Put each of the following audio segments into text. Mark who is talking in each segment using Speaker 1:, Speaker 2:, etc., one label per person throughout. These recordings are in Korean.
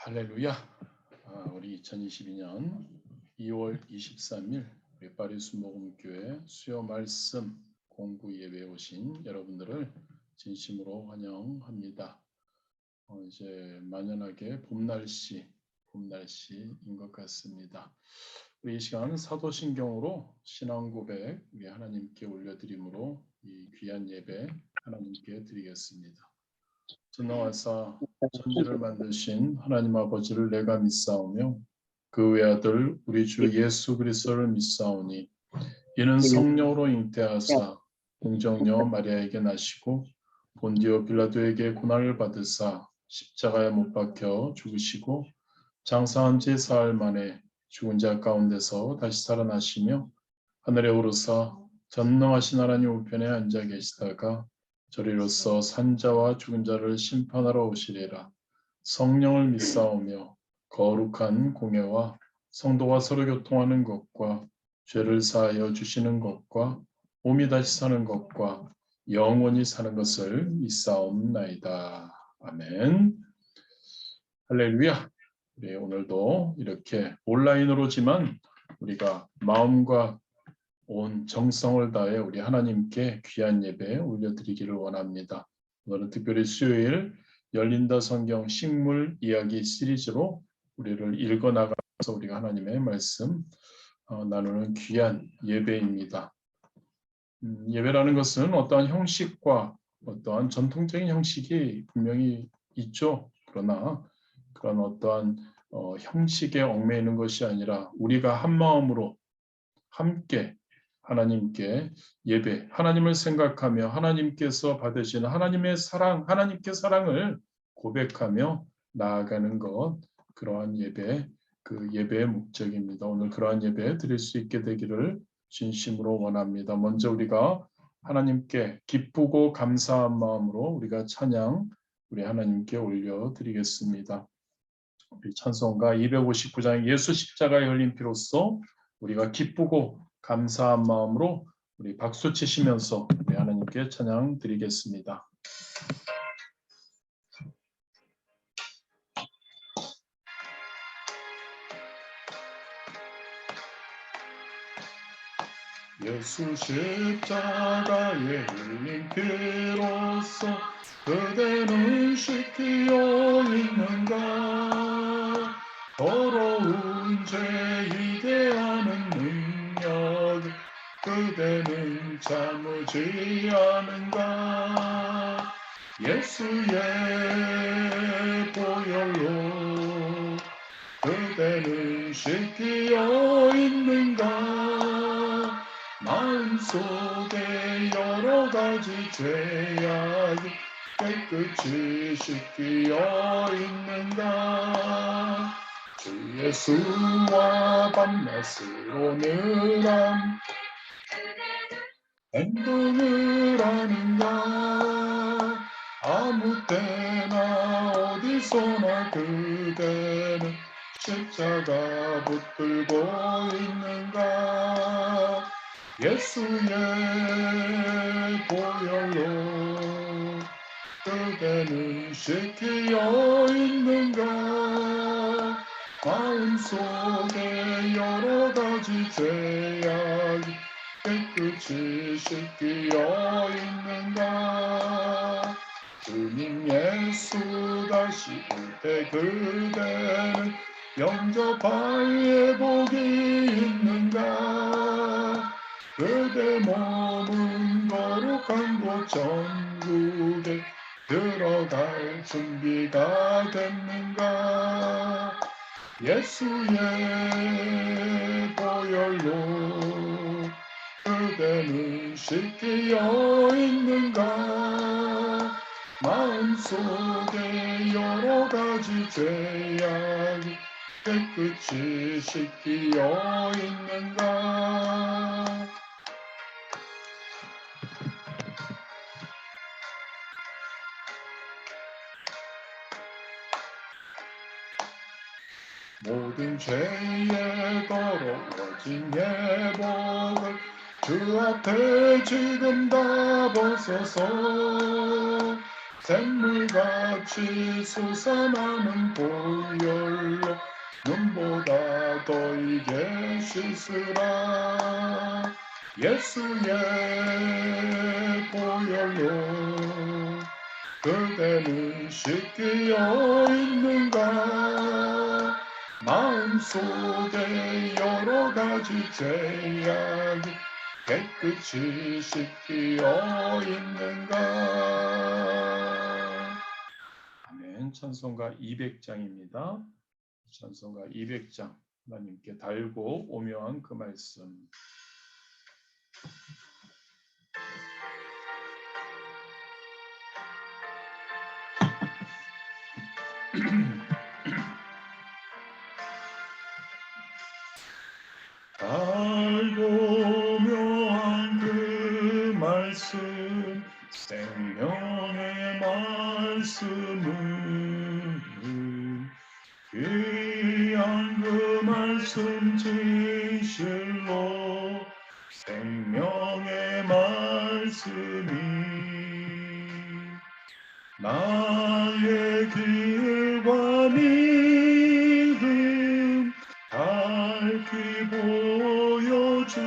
Speaker 1: 할렐루야. 우리 2022년 2월 23일 우리 파리 순복음교회 수요 말씀 공부 예배에 오신 여러분들을 진심으로 환영합니다. 이제 만연하게 봄 날씨인 것 같습니다. 우리 이 시간 사도신경으로 신앙 고백 우리 하나님께 올려드림으로 이 귀한 예배 하나님께 드리겠습니다. 전능하사 천지를 만드신 하나님 아버지를 내가 믿사오며 그 외아들 우리 주 예수 그리스도를 믿사오니 이는 성령으로 잉태하사 동정녀 마리아에게 나시고 본디오 빌라도에게 고난을 받으사 십자가에 못 박혀 죽으시고 장사한 지 사흘 만에 죽은 자 가운데서 다시 살아나시며 하늘에 오르사 전능하신 하나님 우편에 앉아 계시다가 저리로서 산자와 죽은 자를 심판하러 오시리라. 성령을 믿사오며 거룩한 공예와 성도가 서로 교통하는 것과 죄를 사하여 주시는 것과 몸이 다시 사는 것과 영원히 사는 것을 믿사옵나이다. 아멘. 할렐루야. 우리 오늘도 이렇게 온라인으로지만 우리가 마음과 온 정성을 다해 우리 하나님께 귀한 예배 올려드리기를 원합니다. 오늘은 특별히 수요일 열린다 성경 식물 이야기 시리즈로 우리를 읽어나가면서 우리가 하나님의 말씀 나누는 귀한 예배입니다. 예배라는 것은 어떠한 형식과 어떠한 전통적인 형식이 분명히 있죠. 그러나 그런 어떠한 형식에 얽매이는 것이 아니라 우리가 한 마음으로 함께 하나님께 예배, 하나님을 생각하며 하나님께서 받으시는 하나님의 사랑, 하나님께 사랑을 고백하며 나아가는 것, 그러한 예배, 그 예배의 목적입니다. 오늘 그러한 예배 드릴 수 있게 되기를 진심으로 원합니다. 먼저 우리가 하나님께 기쁘고 감사한 마음으로 우리가 찬양, 우리 하나님께 올려드리겠습니다. 우리 찬송가 259장 예수 십자가에 흘린 피로써 우리가 기쁘고 감사한 마음으로 우리 박수 치시면서 우리 하나님께 찬양 드리겠습니다. 예수 십자가에 흘린 피로써 그대는 씻기어 있는가. 더러운 죄 이대하는 능력 그대는 참으지 않은가. 예수의 보혈로 그대는 씻기어 있는가. 마음속에 여러 가지 죄악이 깨끗이 씻기어 있는가. 주 예수와 밤낮으로 늘 행동을 하는가. 아무 때나 어디서나 그대는 십자가 붙들고 있는가. 예수의 보혈로 그대는 씻기어 있는가. 마음속에 여러 가지 죄악이 깨끗이 씻기어 있는가. 주님 예수 다시 올 때 그대는 영접할 예복이 있는가. 그대 몸은 거룩한 곳 천국에 들어갈 준비가 됐는가. 예수의 보혈로 그대는 씻기어 있는가. 마음속에 여러 가지 죄악이 깨끗이 씻기어 있는가. 모든 죄에 더러워진 예복을 주 앞에 지금 다 벗어서 샘물같이 솟아나는 보혈로 눈보다 더 이게 씻으라. 예수의 보혈로 그대는 씻기어 있는가? 마음속에 여러 가지 죄악이 깨끗이 씻기어 있는가? 아멘. 찬송가 200장입니다. 찬송가 200장 하나님께 달고 오묘한 그 말씀. 달고 오묘한 그 말씀, 생명의 말씀은 귀한 그 말씀 진실로 생명의 말씀이 나의 길과 믿음 밝히 보여주니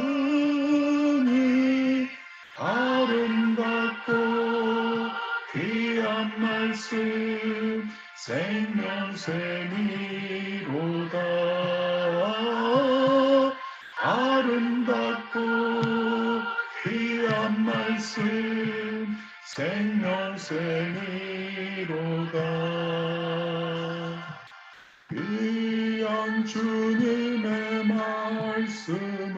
Speaker 1: 아름답고 귀한 말씀 생명샘이로다. 아름답고 귀한 말씀 생명샘이로다. 귀한 주님의 말씀은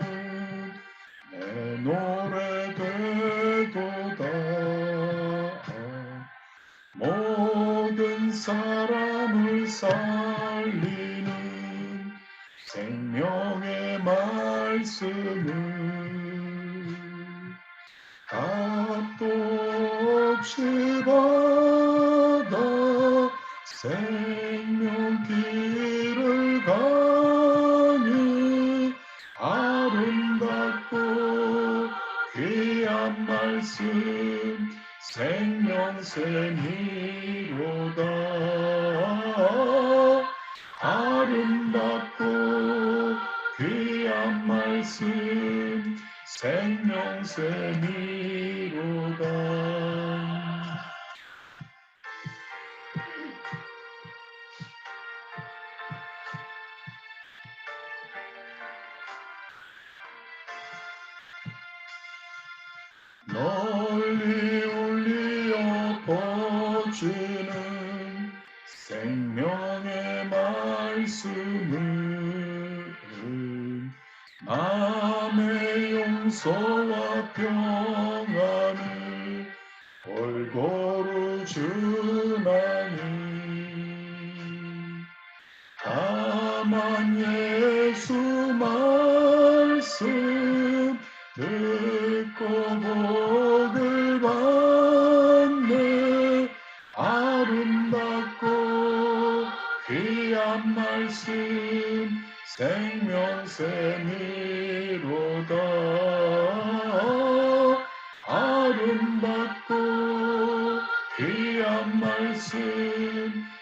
Speaker 1: 내 노래 되도다. 모든 사람을 살리는 생명의 말씀은 값도 없이 받아 생명길을 가니 아름답고 귀한 말씀 생명샘이로다. 아름답고 귀한 말씀 생명샘이로다. 널리 울리어 퍼지는 생명의 말씀은 마음의 용서와 평안을 골고루 주나니 다만 예수 말씀 듣고 복을 받네. 아름답고 귀한 말씀 생명샘이로다. 아름답고 귀한 말씀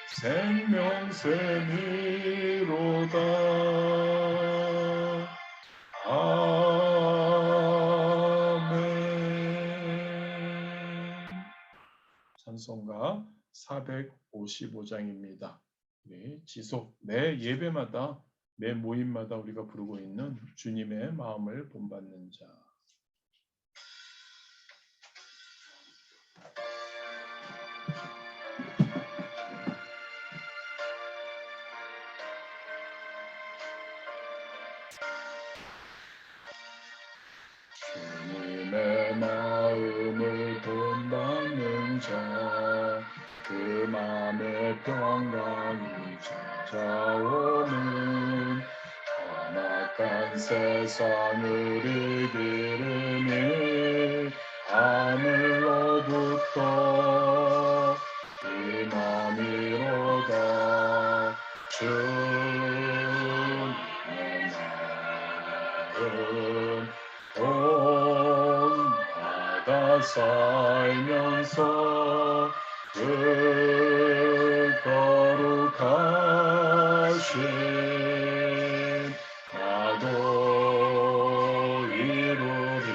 Speaker 1: 생명샘이로다. 아멘. 찬송가 455장입니다. 지속 매 예배마다 매 모임마다 우리가 부르고 있는 주님의 마음을 본받는 자. 주님의 마음을 본받는 자, 그 마음의 평강이 찾아오는 험악한 세상을 이기르니 하늘로부터 임함이로다. 주님의 마음 온 바다 살면서 그 거룩하신 나도 이루리.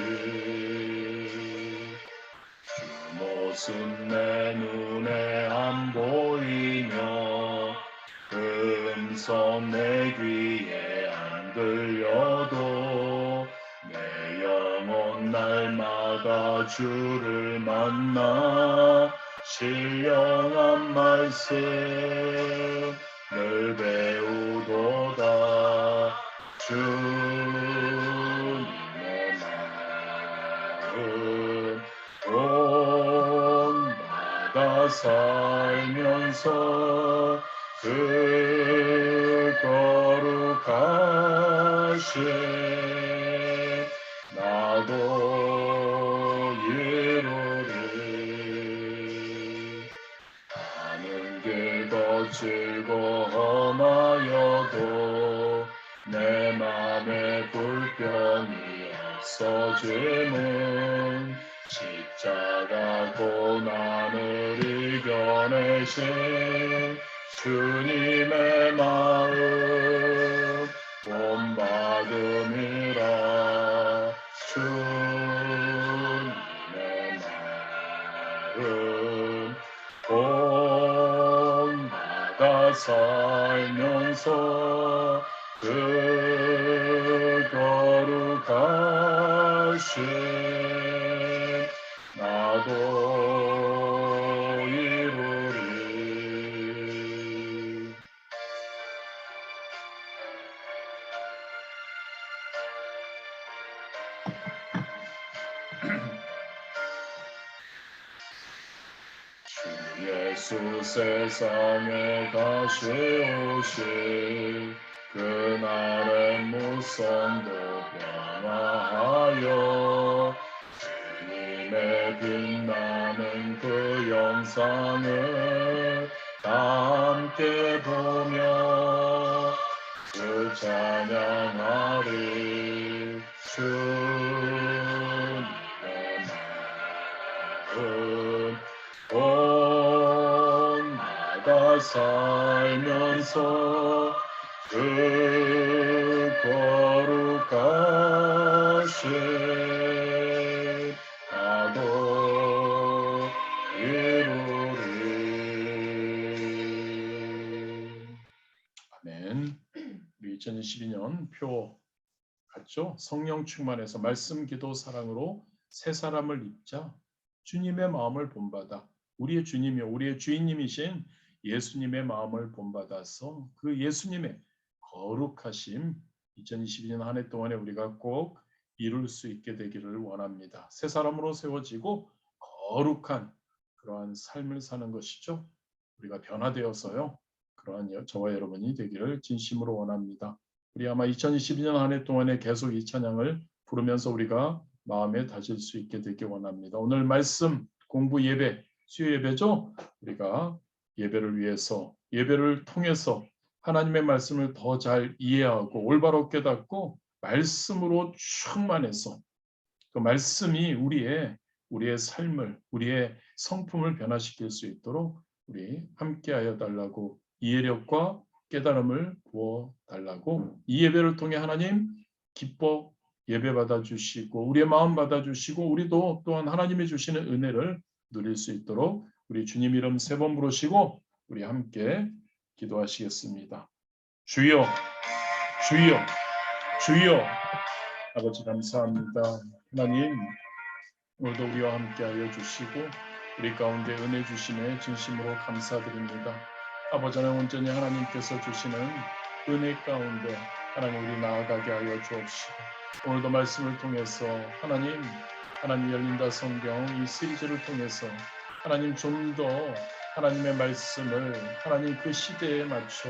Speaker 1: 주 모습 내 눈에 안 보이며 음성 내 귀에 안 들려도 내 영혼 날마다 주를 만나 신령한 말씀을 배우도다. 주님의 마음 본받아 살면서 그 거룩하신 나도 이루리. 가는 길 거칠고 험하여도 내 맘에 불편이 없어짐은 십자가 고난을 이겨내신 주님의 마음 본받음이라. 주님의 마음 본받아 살면서 그 거룩하신 나도 이루리. 주 예수 세상에 다시 오실 그날의 무성도 변화하여 주님의 빛나는 그 영상을 다 함께 보며 주 찬양하리. 주님의 마음 본받아 살면서 그 거룩하신 나도 이루리. 아멘. 우리 2022년 표 같죠? 성령 충만해서 말씀, 기도, 사랑으로 새 사람을 입자. 주님의 마음을 본받아 우리의 주님이요 우리의 주인님이신 예수님의 마음을 본받아서 그 예수님의 거룩하심 2022년 한 해 동안에 우리가 꼭 이룰 수 있게 되기를 원합니다. 새 사람으로 세워지고 거룩한 그러한 삶을 사는 것이죠. 우리가 변화되어서요. 그러한 저와 여러분이 되기를 진심으로 원합니다. 우리 아마 2022년 한 해 동안에 계속 이 찬양을 부르면서 우리가 마음에 다질 수 있게 되길 원합니다. 오늘 말씀 공부 예배, 수요 예배죠? 우리가 예배를 위해서 예배를 통해서 하나님의 말씀을 더 잘 이해하고 올바로 깨닫고 말씀으로 충만해서 그 말씀이 우리의 삶을 우리의 성품을 변화시킬 수 있도록 우리 함께하여 달라고 이해력과 깨달음을 부어 달라고 이 예배를 통해 하나님 기뻐 예배 받아주시고 우리의 마음 받아주시고 우리도 또한 하나님이 주시는 은혜를 누릴 수 있도록 우리 주님 이름 3번 부르시고 우리 함께 기도하시겠습니다. 주여 주여 주여. 아버지 감사합니다. 하나님 오늘도 우리와 함께하여 주시고 우리 가운데 은혜 주심에 진심으로 감사드립니다. 아버지 하나님 온전히 하나님께서 주시는 은혜 가운데 하나님 우리 나아가게 하여 주옵시고 오늘도 말씀을 통해서 하나님 열린다 성경 이 시리즈를 통해서 하나님 좀 더 하나님의 말씀을 하나님 그 시대에 맞춰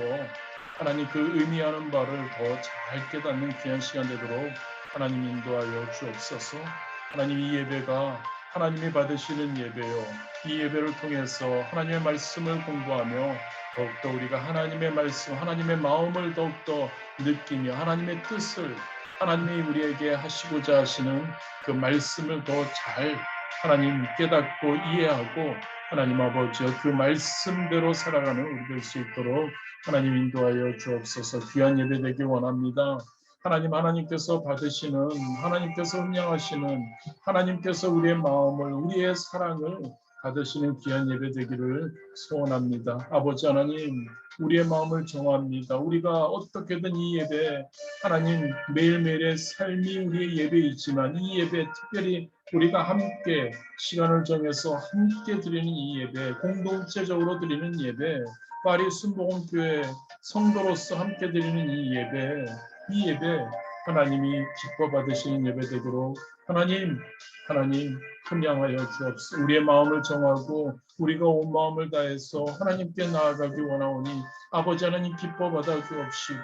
Speaker 1: 하나님 그 의미하는 바를 더 잘 깨닫는 귀한 시간 되도록 하나님 인도하여 주옵소서. 하나님 이 예배가 하나님이 받으시는 예배요 이 예배를 통해서 하나님의 말씀을 공부하며 더욱더 우리가 하나님의 말씀 하나님의 마음을 더욱더 느끼며 하나님의 뜻을 하나님이 우리에게 하시고자 하시는 그 말씀을 더 잘 하나님 깨닫고 이해하고 하나님 아버지여 그 말씀대로 살아가는 우리 될 수 있도록 하나님 인도하여 주옵소서. 귀한 예배 되길 원합니다. 하나님께서 받으시는, 하나님께서 음양하시는, 하나님께서 우리의 마음을, 우리의 사랑을 받으시는 귀한 예배 되기를 소원합니다. 아버지 하나님, 우리의 마음을 정합니다. 우리가 어떻게든 이 예배, 하나님 매일매일의 삶이 우리의 예배이지만 이 예배 특별히 우리가 함께 시간을 정해서 함께 드리는 이 예배, 공동체적으로 드리는 예배, 파리 순복음교회 성도로서 함께 드리는 이 예배 하나님이 기뻐 받으시는 예배 되도록 하나님 함양하여 주옵소서. 우리의 마음을 정하고 우리가 온 마음을 다해서 하나님께 나아가기 원하오니 아버지 하나님 기뻐 받아 주옵시고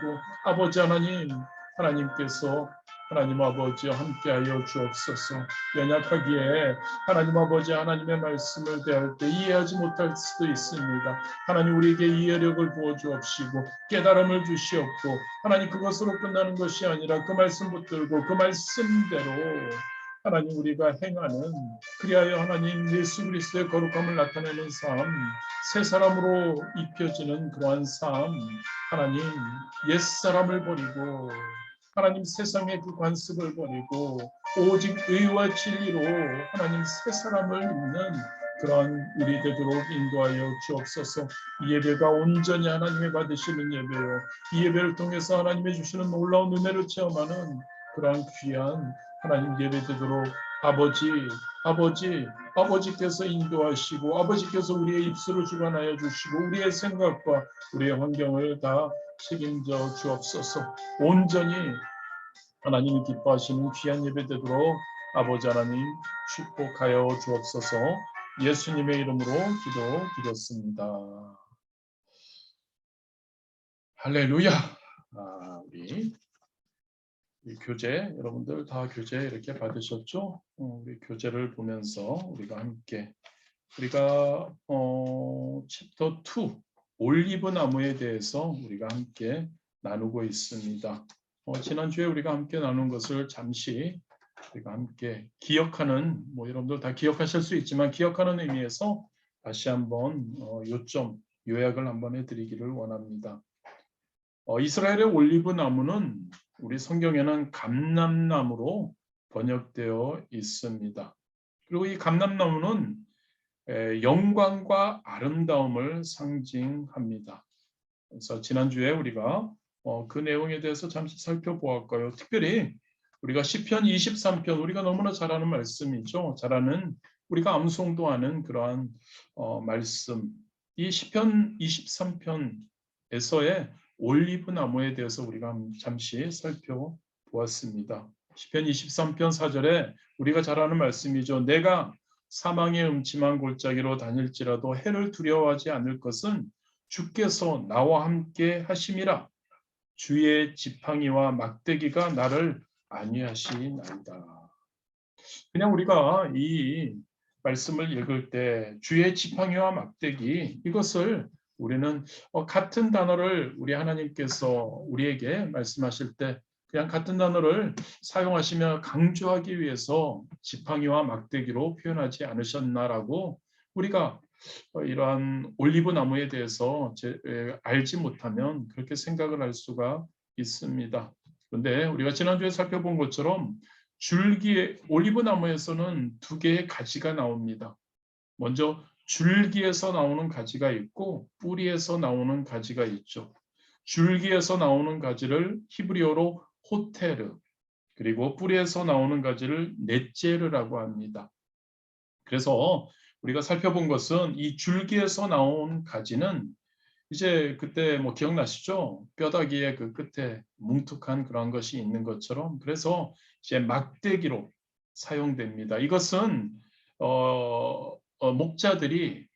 Speaker 1: 아버지 하나님께서 하나님 아버지와 함께하여 주옵소서. 연약하기에 하나님 아버지 하나님의 말씀을 대할 때 이해하지 못할 수도 있습니다. 하나님 우리에게 이해력을 부어 주옵시고 깨달음을 주시옵고 하나님 그것으로 끝나는 것이 아니라 그 말씀 붙들고 그 말씀대로 하나님 우리가 행하는 그리하여 하나님 예수 그리스도의 거룩함을 나타내는 삶, 새 사람으로 입혀지는 그러한 삶, 하나님 옛사람을 버리고 하나님 세상의 그 관습을 버리고 오직 의와 진리로 하나님 새 사람을 입는 그러한 우리 되도록 인도하여 주옵소서. 이 예배가 온전히 하나님의 받으시는 예배요. 이 예배를 통해서 하나님의 주시는 놀라운 은혜를 체험하는 그러한 귀한 하나님 예배 되도록 아버지께서 인도하시고 아버지께서 우리의 입술을 주관하여 주시고 우리의 생각과 우리의 환경을 다 책임져 주옵소서. 온전히 하나님이 기뻐하시는 귀한 예배 되도록 아버지 하나님 축복하여 주옵소서. 예수님의 이름으로 기도드렸습니다. 할렐루야. 우리 교재 여러분들 다 교재 이렇게 받으셨죠? 우리 교재를 보면서 우리가 함께 우리가 챕터 2 올리브 나무에 대해서 우리가 함께 나누고 있습니다. 지난주에 우리가 함께 나눈 것을 잠시 우리가 함께 기억하는 여러분들 다 기억하실 수 있지만 기억하는 의미에서 다시 한번 요약을 한번 해드리기를 원합니다. 이스라엘의 올리브 나무는 우리 성경에는 감람나무로 번역되어 있습니다. 그리고 이 감람나무는 영광과 아름다움을 상징합니다. 그래서 지난주에 우리가 그 내용에 대해서 잠시 살펴보았고요. 특별히 우리가 시편 23편 우리가 너무나 잘 아는 말씀이죠. 우리가 암송도 하는 그러한 말씀. 이 시편 23편에서의 올리브 나무에 대해서 우리가 잠시 살펴보았습니다. 시편 23편 4절에 우리가 잘 아는 말씀이죠. 내가 사망의 음침한 골짜기로 다닐지라도 해를 두려워하지 않을 것은 주께서 나와 함께 하심이라. 주의 지팡이와 막대기가 나를 안위하시나이다. 그냥 우리가 이 말씀을 읽을 때 주의 지팡이와 막대기 이것을 우리는 같은 단어를 우리 하나님께서 우리에게 말씀하실 때 그냥 같은 단어를 사용하시며 강조하기 위해서 지팡이와 막대기로 표현하지 않으셨나라고 우리가 이러한 올리브 나무에 대해서 알지 못하면 그렇게 생각을 할 수가 있습니다. 그런데 우리가 지난주에 살펴본 것처럼 올리브 나무에서는 두 개의 가지가 나옵니다. 먼저 줄기에서 나오는 가지가 있고 뿌리에서 나오는 가지가 있죠. 줄기에서 나오는 가지를 히브리어로 호테르, 그리고 뿌리에서 나오는 가지를 넷제르라고 합니다. 그래서 우리가 살펴본 것은 이 줄기에서 나온 가지는 이제 그때 기억나시죠? 뼈다귀의 그 끝에 뭉툭한 그런 것이 있는 것처럼 그래서 이제 막대기로 사용됩니다. 이것은 목자들이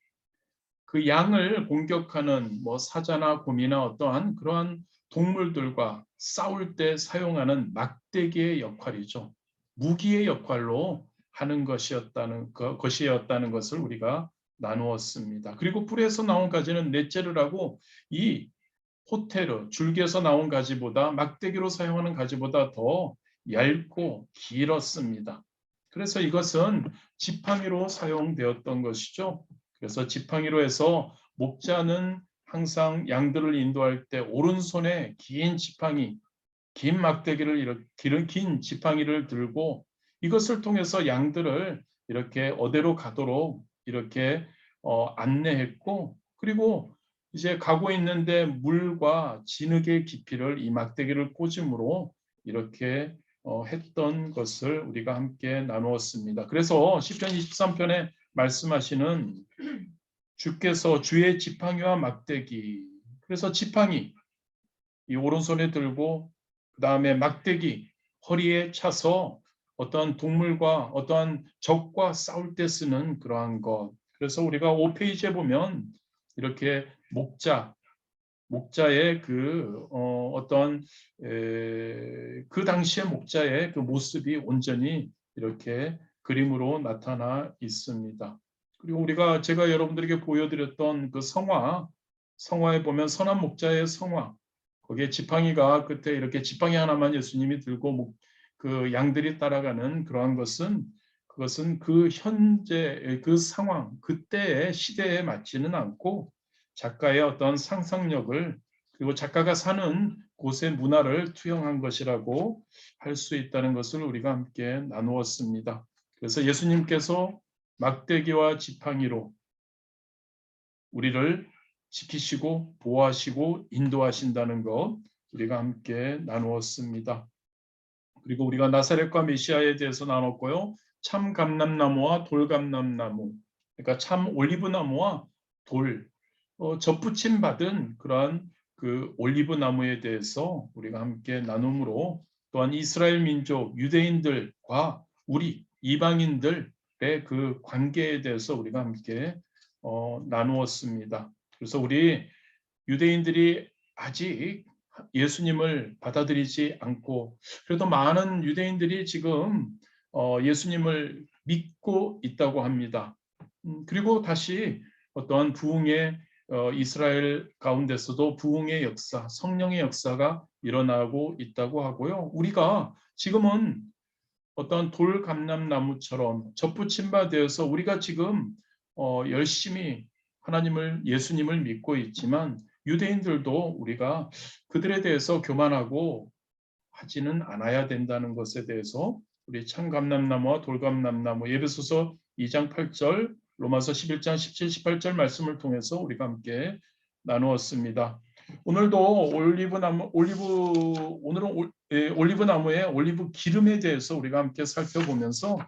Speaker 1: 그 양을 공격하는 사자나 곰이나 어떠한 그러한 동물들과 싸울 때 사용하는 막대기의 역할이죠. 무기의 역할로 하는 것이었다는 것을 우리가 나누었습니다. 그리고 뿌리에서 나온 가지는 넷제르라고 이 호테르, 줄기에서 나온 가지보다 막대기로 사용하는 가지보다 더 얇고 길었습니다. 그래서 이것은 지팡이로 사용되었던 것이죠. 그래서 지팡이로 해서 목자는 항상 양들을 인도할 때 오른손에 긴 지팡이, 긴 막대기를 긴 지팡이를 들고 이것을 통해서 양들을 이렇게 어디로 가도록 이렇게 안내했고, 그리고 이제 가고 있는데 물과 진흙의 깊이를 이 막대기를 꽂음으로 이렇게 했던 것을 우리가 함께 나누었습니다. 그래서 시편 23편에 말씀하시는 주께서 주의 지팡이와 막대기, 그래서 지팡이 이 오른손에 들고 그 다음에 막대기 허리에 차서 어떠한 동물과 어떠한 적과 싸울 때 쓰는 그러한 것. 그래서 우리가 5페이지에 보면 이렇게 목자의 그 어떤 그 당시의 목자의 그 모습이 온전히 이렇게 그림으로 나타나 있습니다. 그리고 제가 여러분들에게 보여드렸던 그 성화에 보면 선한 목자의 성화, 거기에 지팡이가 끝에 이렇게 지팡이 하나만 예수님이 들고 그 양들이 따라가는 그러한 그것은 그 현재 그 상황, 그때의 시대에 맞지는 않고 작가의 어떤 상상력을 그리고 작가가 사는 곳의 문화를 투영한 것이라고 할 수 있다는 것을 우리가 함께 나누었습니다. 그래서 예수님께서 막대기와 지팡이로 우리를 지키시고 보호하시고 인도하신다는 것 우리가 함께 나누었습니다. 그리고 우리가 나사렛과 메시아에 대해서 나눴고요. 참 감람나무와 돌감람나무, 그러니까 참 올리브나무와 접붙임 받은 그러한 그 올리브 나무에 대해서 우리가 함께 나눔으로 또한 이스라엘 민족 유대인들과 우리 이방인들의 그 관계에 대해서 우리가 함께 나누었습니다. 그래서 우리 유대인들이 아직 예수님을 받아들이지 않고 그래도 많은 유대인들이 지금 예수님을 믿고 있다고 합니다. 그리고 다시 어떠한 부흥의 이스라엘 가운데서도 부흥의 역사, 성령의 역사가 일어나고 있다고 하고요. 우리가 지금은 어떤 돌감람나무처럼 접붙임 바 되어서 우리가 지금 열심히 예수님을 믿고 있지만 유대인들도 우리가 그들에 대해서 교만하고 하지는 않아야 된다는 것에 대해서 우리 참감람나무와 돌감람나무 에베소서 2장 8절 로마서 11장 17, 18절 말씀을 통해서 우리가 함께 나누었습니다. 오늘도 올리브 나무의 올리브 기름에 대해서 우리가 함께 살펴보면서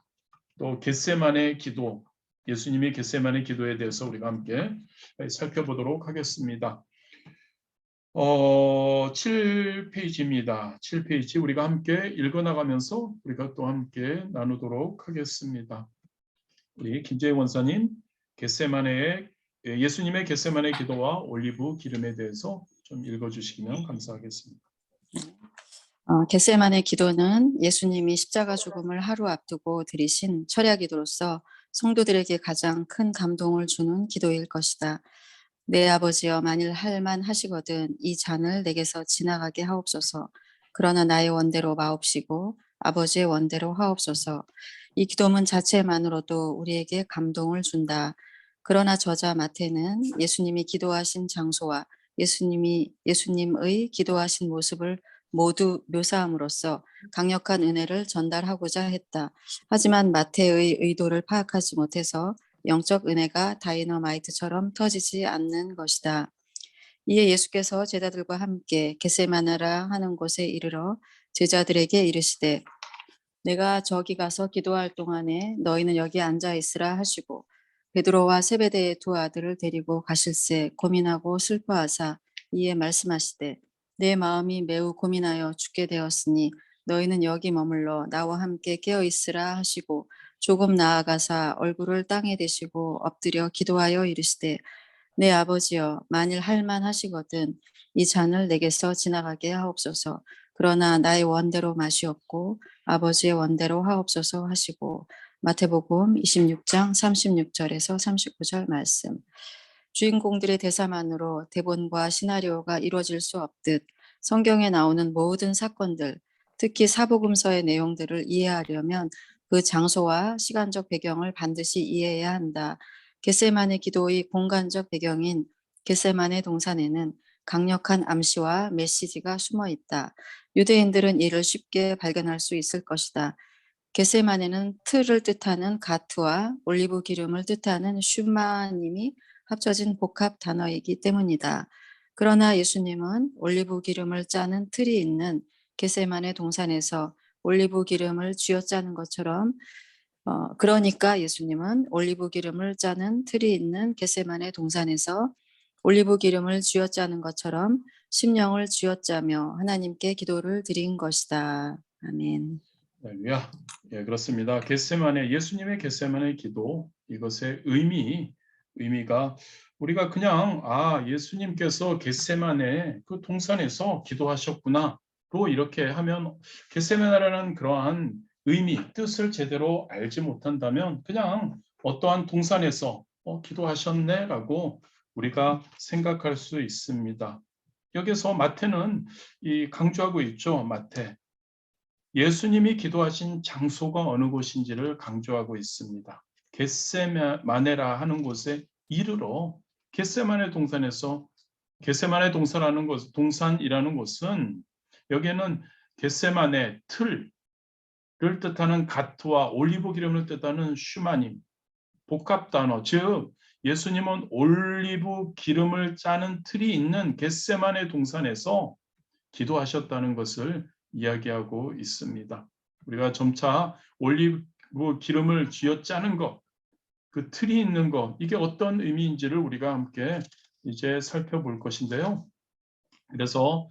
Speaker 1: 또 겟세마네 기도, 예수님의 겟세마네 기도에 대해서 우리가 함께 살펴보도록 하겠습니다. 7페이지입니다. 7페이지 우리가 함께 읽어나가면서 우리가 또 함께 나누도록 하겠습니다. 우리 김재희 원사님, 예수님의 겟세마네 기도와 올리브 기름에 대해서 좀 읽어주시면 감사하겠습니다.
Speaker 2: 겟세마네 기도는 예수님이 십자가 죽음을 하루 앞두고 드리신 철야 기도로서 성도들에게 가장 큰 감동을 주는 기도일 것이다. 내 아버지여, 만일 할만 하시거든 이 잔을 내게서 지나가게 하옵소서. 그러나 나의 원대로 마옵시고 아버지의 원대로 하옵소서. 이 기도문 자체만으로도 우리에게 감동을 준다. 그러나 저자 마태는 예수님이 기도하신 장소와 예수님의 기도하신 모습을 모두 묘사함으로써 강력한 은혜를 전달하고자 했다. 하지만 마태의 의도를 파악하지 못해서 영적 은혜가 다이너마이트처럼 터지지 않는 것이다. 이에 예수께서 제자들과 함께 겟세마네라 하는 곳에 이르러 제자들에게 이르시되 내가 저기 가서 기도할 동안에 너희는 여기 앉아 있으라 하시고 베드로와 세베대의 두 아들을 데리고 가실새 고민하고 슬퍼하사 이에 말씀하시되 내 마음이 매우 고민하여 죽게 되었으니 너희는 여기 머물러 나와 함께 깨어 있으라 하시고 조금 나아가사 얼굴을 땅에 대시고 엎드려 기도하여 이르시되 내 아버지여, 만일 할만 하시거든 이 잔을 내게서 지나가게 하옵소서. 그러나 나의 원대로 마시옵고 아버지의 원대로 하옵소서 하시고 마태복음 26장 36절에서 39절 말씀. 주인공들의 대사만으로 대본과 시나리오가 이루어질 수 없듯 성경에 나오는 모든 사건들, 특히 사복음서의 내용들을 이해하려면 그 장소와 시간적 배경을 반드시 이해해야 한다. 겟세마네 기도의 공간적 배경인 겟세마네 동산에는 강력한 암시와 메시지가 숨어 있다. 유대인들은 이를 쉽게 발견할 수 있을 것이다. 겟세마네는 틀을 뜻하는 가트와 올리브 기름을 뜻하는 슈마님이 합쳐진 복합 단어이기 때문이다. 그러나 예수님은 올리브 기름을 짜는 틀이 있는 겟세마네 동산에서 올리브 기름을 쥐어짜는 것처럼 그러니까 예수님은 올리브 기름을 짜는 틀이 있는 겟세마네 동산에서 올리브 기름을 쥐어짜는 것처럼 심령을 쥐어짜며 하나님께 기도를 드린 것이다. 아멘.
Speaker 1: 할렐루야. 예, 그렇습니다. 예수님의 겟세마네 기도, 이것의 의미가 우리가 그냥 예수님께서 겟세마네 그 동산에서 기도하셨구나로 이렇게 하면 겟세마네라는 그러한 의미, 뜻을 제대로 알지 못한다면 그냥 어떠한 동산에서 기도하셨네라고 우리가 생각할 수 있습니다. 여기서 마태는 강조하고 있죠. 마태. 예수님이 기도하신 장소가 어느 곳인지를 강조하고 있습니다. 겟세마네라 하는 곳에 이르러 겟세마네 동산에서 겟세마네 동산이라는 곳은 여기에는 겟세마네 틀을 뜻하는 가트와 올리브 기름을 뜻하는 슈마님 복합 단어, 즉 예수님은 올리브 기름을 짜는 틀이 있는 겟세마네 동산에서 기도하셨다는 것을 이야기하고 있습니다. 우리가 점차 올리브 기름을 쥐어짜는 것, 그 틀이 있는 것, 이게 어떤 의미인지를 우리가 함께 이제 살펴볼 것인데요. 그래서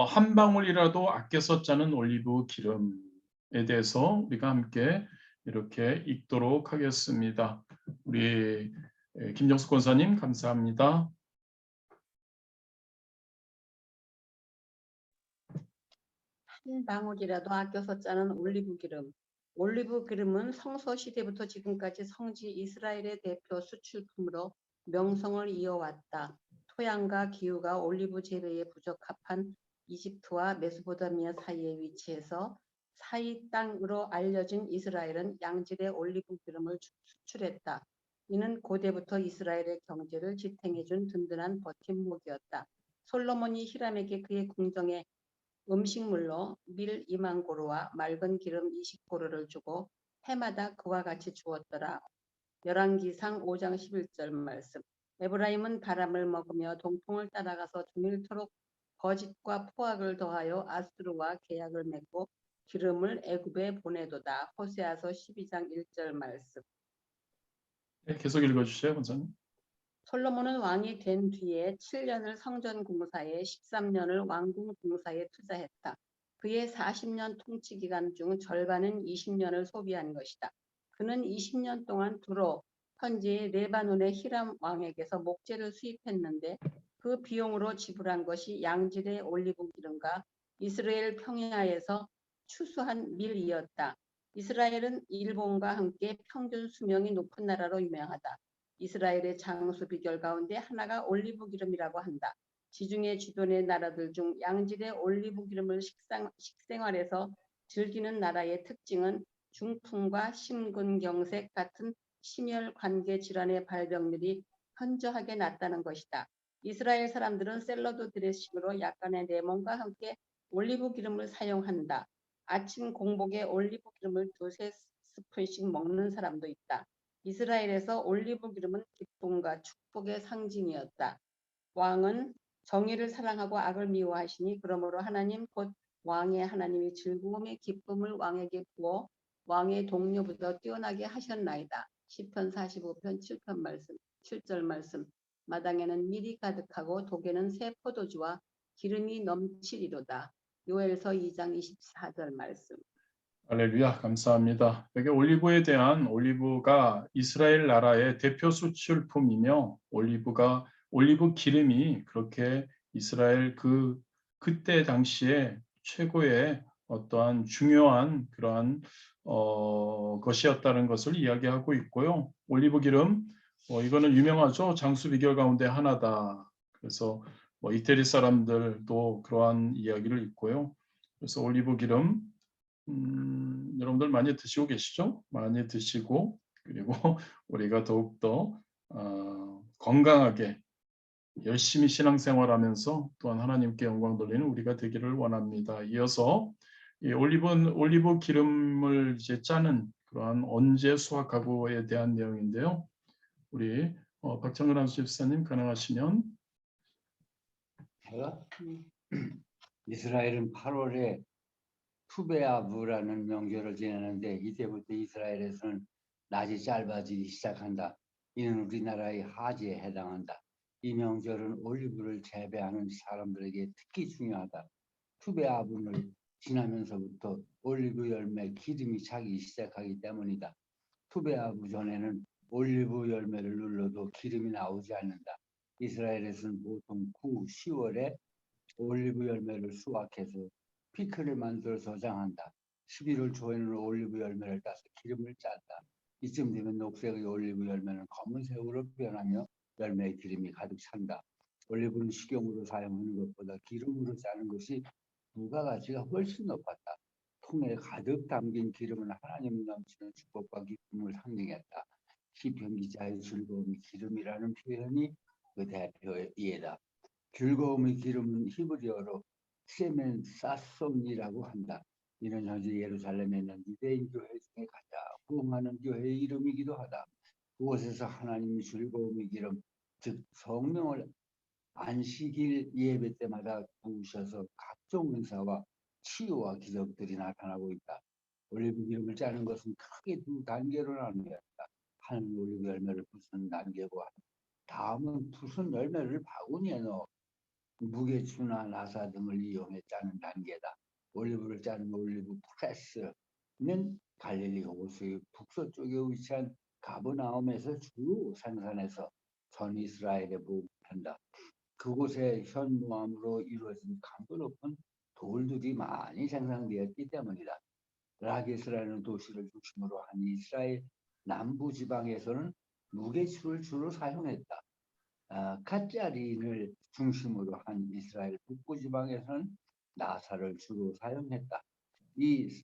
Speaker 1: 한 방울이라도 아껴서 짜는 올리브 기름에 대해서 우리가 함께 이렇게 읽도록 하겠습니다. 우리 김정숙 권사님 감사합니다.
Speaker 3: 한 방울이라도 아껴서 짜는 올리브 기름. 올리브 기름은 성서 시대부터 지금까지 성지 이스라엘의 대표 수출품으로 명성을 이어왔다. 토양과 기후가 올리브 재배에 부적합한 이집트와 메소포타미아 사이에 위치해서 사이 땅으로 알려진 이스라엘은 양질의 올리브 기름을 수출했다. 이는 고대부터 이스라엘의 경제를 지탱해준 든든한 버팀목이었다. 솔로몬이 히람에게 그의 궁정에 음식물로 밀 2만 고루와 맑은 기름 20고루를 주고 해마다 그와 같이 주었더라. 열왕기상 5장 11절 말씀. 에브라임은 바람을 먹으며 동풍을 따라가서 종일토록 거짓과 포악을 더하여 아수르와 계약을 맺고 기름을 애굽에 보내도다. 호세아서 12장 1절 말씀.
Speaker 1: 네, 계속 읽어주세요, 권사님.
Speaker 3: 솔로몬은 왕이 된 뒤에 7년을 성전 공사에 13년을 왕궁 공사에 투자했다. 그의 40년 통치 기간 중 절반은 20년을 소비한 것이다. 그는 20년 동안 두로 현지의 레바논의 히람 왕에게서 목재를 수입했는데 그 비용으로 지불한 것이 양질의 올리브 기름과 이스라엘 평야에서 추수한 밀이었다. 이스라엘은 일본과 함께 평균 수명이 높은 나라로 유명하다. 이스라엘의 장수 비결 가운데 하나가 올리브 기름이라고 한다. 지중해 주변의 나라들 중 양질의 올리브 기름을 식생활에서 즐기는 나라의 특징은 중풍과 심근경색 같은 심혈관계 질환의 발병률이 현저하게 낮다는 것이다. 이스라엘 사람들은 샐러드 드레싱으로 약간의 레몬과 함께 올리브 기름을 사용한다. 아침 공복에 올리브 기름을 2-3스푼씩 먹는 사람도 있다. 이스라엘에서 올리브 기름은 기쁨과 축복의 상징이었다. 왕은 정의를 사랑하고 악을 미워하시니 그러므로 하나님 곧 왕의 하나님이 즐거움의 기쁨을 왕에게 부어 왕의 동료보다 뛰어나게 하셨나이다. 시편 45편 7편 말씀, 7절 말씀. 마당에는 밀이 가득하고 독에는 새 포도주와 기름이 넘치리로다. 요엘서 2장 24절 말씀.
Speaker 1: 할렐루야, 감사합니다. 여기 올리브가 이스라엘 나라의 대표 수출품이며 올리브 기름이 그렇게 이스라엘 그때 당시에 최고의 어떠한 중요한 그러한 것이었다는 것을 이야기하고 있고요. 올리브 기름 이거는 유명하죠. 장수 비결 가운데 하나다. 그래서 이태리 사람들도 그러한 이야기를 있고요. 그래서 올리브 기름 여러분들 많이 드시고 계시죠? 많이 드시고 그리고 우리가 더욱더 건강하게 열심히 신앙생활하면서 또한 하나님께 영광 돌리는 우리가 되기를 원합니다. 이어서 이 올리브 기름을 이제 짜는 그러한 언제 수확하고에 대한 내용인데요. 우리 박정근 집사님 가능하시면.
Speaker 4: 제가 이스라엘은 8월에 투베아브라는 명절을 지내는데 이때부터 이스라엘에서는 낮이 짧아지기 시작한다. 이는 우리나라의 하지에 해당한다. 이 명절은 올리브를 재배하는 사람들에게 특히 중요하다. 투베아브를 지나면서부터 올리브 열매 기름이 차기 시작하기 때문이다. 투베아브 전에는 올리브 열매를 눌러도 기름이 나오지 않는다. 이스라엘에서는 보통 9, 10월에 올리브 열매를 수확해서 피클을 만들어 저장한다. 11월 초에는 올리브 열매를 따서 기름을 짠다. 이쯤 되면 녹색의 올리브 열매는 검은색으로 변하며 열매의 기름이 가득 찬다. 올리브는 식용으로 사용하는 것보다 기름으로 짜는 것이 부가가치가 훨씬 높았다. 통에 가득 담긴 기름은 하나님 넘치는 축복과 기쁨을 상징했다. 시편 기자의 즐거움이 기름이라는 표현이 그 대표이다. 즐거움의 기름은 히브리어로 세멘 사손이라고 한다. 이는 현재 예루살렘에 있는 유대인 교회 중에 가장 부흥하는 교회의 이름이기도 하다. 그곳에서 하나님이 즐거움의 기름, 즉 성령을 안식일 예배 때마다 부으셔서 각종 은사와 치유와 기적들이 나타나고 있다. 올리브 기름을 짜는 것은 크게 두 단계로 나누었다. 하나는 올리브 열매를 부수는 단계고 다음은 부순 열매를 바구니에 넣어 무게추나 나사 등을 이용해 짜는 단계다. 올리브를 짜는 올리브 프레스는 갈릴리 호수의 북서쪽에 위치한 가브나움에서 주로 생산해서 전 이스라엘에 보급한다. 그곳에 현무암으로 이루어진 강도 높은 돌들이 많이 생산되었기 때문이다. 라게스라는 도시를 중심으로 한 이스라엘 남부 지방에서는 무게추를 주로 사용했다. 갓자린을 중심으로 한 이스라엘 북부 지방에서는 나사를 주로 사용했다. 이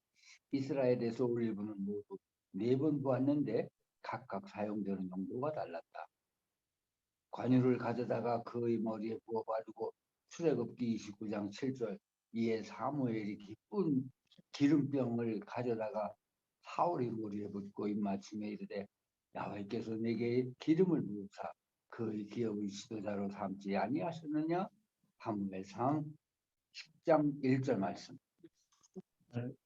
Speaker 4: 이스라엘에서 올리브는 모두 4번 보았는데 각각 사용되는 용도가 달랐다. 관유를 가져다가 그의 머리에 부어 바르고 출애굽기 29장 7절 이에 사무엘이 기쁜 기름병을 가져다가 사울의 머리에 붓고 입맞춤에 이르되 야훼께서 내게 기름을 부으사 그의 기업의 지도자로 삼지 아니하셨느냐? 사무엘상 10장 1절 말씀.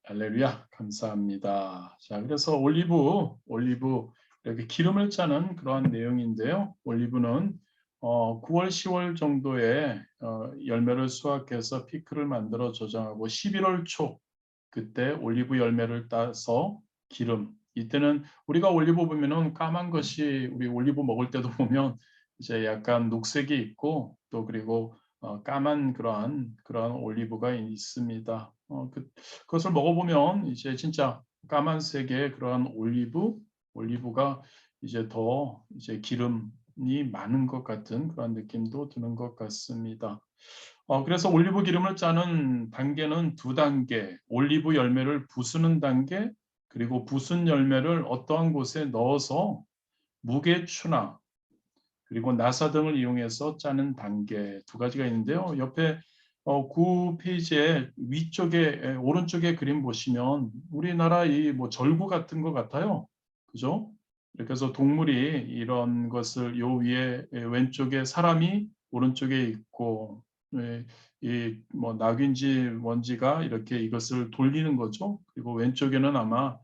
Speaker 1: 할렐루야, 감사합니다. 자, 그래서 올리브 이렇게 기름을 짜는 그러한 내용인데요. 올리브는 9월, 10월 정도에 열매를 수확해서 피클을 만들어 저장하고 11월 초 그때 올리브 열매를 따서 기름. 이때는 우리가 올리브 보면은 까만 것이 우리 올리브 먹을 때도 보면 이제 약간 녹색이 있고 또 그리고 까만 그러한 올리브가 있습니다. 그것을 먹어보면 이제 진짜 까만색의 그러한 올리브가 이제 더 이제 기름이 많은 것 같은 그런 느낌도 드는 것 같습니다. 그래서 올리브 기름을 짜는 단계는 2단계, 올리브 열매를 부수는 단계, 그리고 부순 열매를 어떠한 곳에 넣어서 무게추나 그리고 나사 등을 이용해서 짜는 단계 2가지가 있는데요. 옆에 9페이지의 위쪽에 오른쪽에 그림 보시면 우리나라 이 뭐 절구 같은 것 같아요. 그죠? 이렇게 해서 동물이 이런 것을 요 위에 왼쪽에 사람이 오른쪽에 있고 이 뭐 낙인지 뭔지가 이렇게 이것을 돌리는 거죠. 그리고 왼쪽에는 아마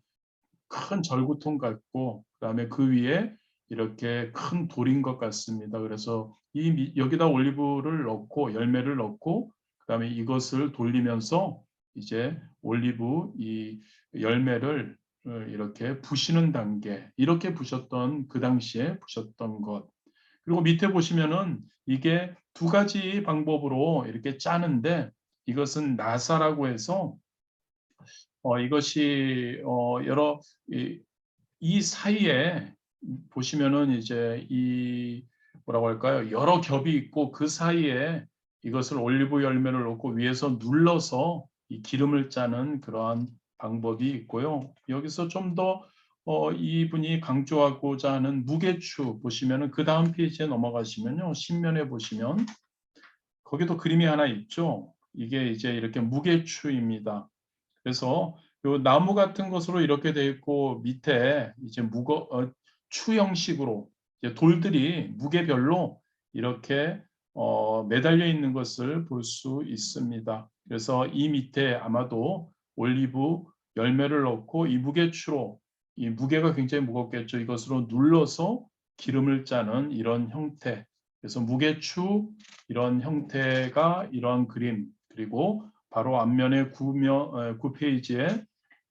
Speaker 1: 큰 절구통 같고 그다음에 그 위에 이렇게 큰 돌인 것 같습니다. 그래서 여기다 올리브를 넣고 열매를 넣고 그다음에 이것을 돌리면서 이제 올리브 이 열매를 이렇게 부시는 단계 이렇게 부셨던 그 당시에 부셨던 것. 그리고 밑에 보시면은 이게 2가지 방법으로 이렇게 짜는데 이것은 나사라고 해서 이것이 여러 이 사이에 보시면은 이제 이 뭐라고 할까요? 여러 겹이 있고 그 사이에 이것을 올리브 열매를 넣고 위에서 눌러서 이 기름을 짜는 그러한 방법이 있고요. 여기서 좀 더 이분이 강조하고자 하는 무게추 보시면은 그 다음 페이지에 넘어가시면요. 신면에 보시면 거기도 그림이 하나 있죠. 이게 이제 이렇게 무게추입니다. 그래서 요 나무 같은 것으로 이렇게 되어 있고 밑에 이제 추 형식으로 이제 돌들이 무게별로 이렇게 매달려 있는 것을 볼 수 있습니다. 그래서 이 밑에 아마도 올리브 열매를 넣고 이 무게추로 이 무게가 굉장히 무겁겠죠. 이것으로 눌러서 기름을 짜는 이런 형태. 그래서 무게추 이런 형태가 이런 그림 그리고 바로 앞면의 9페이지에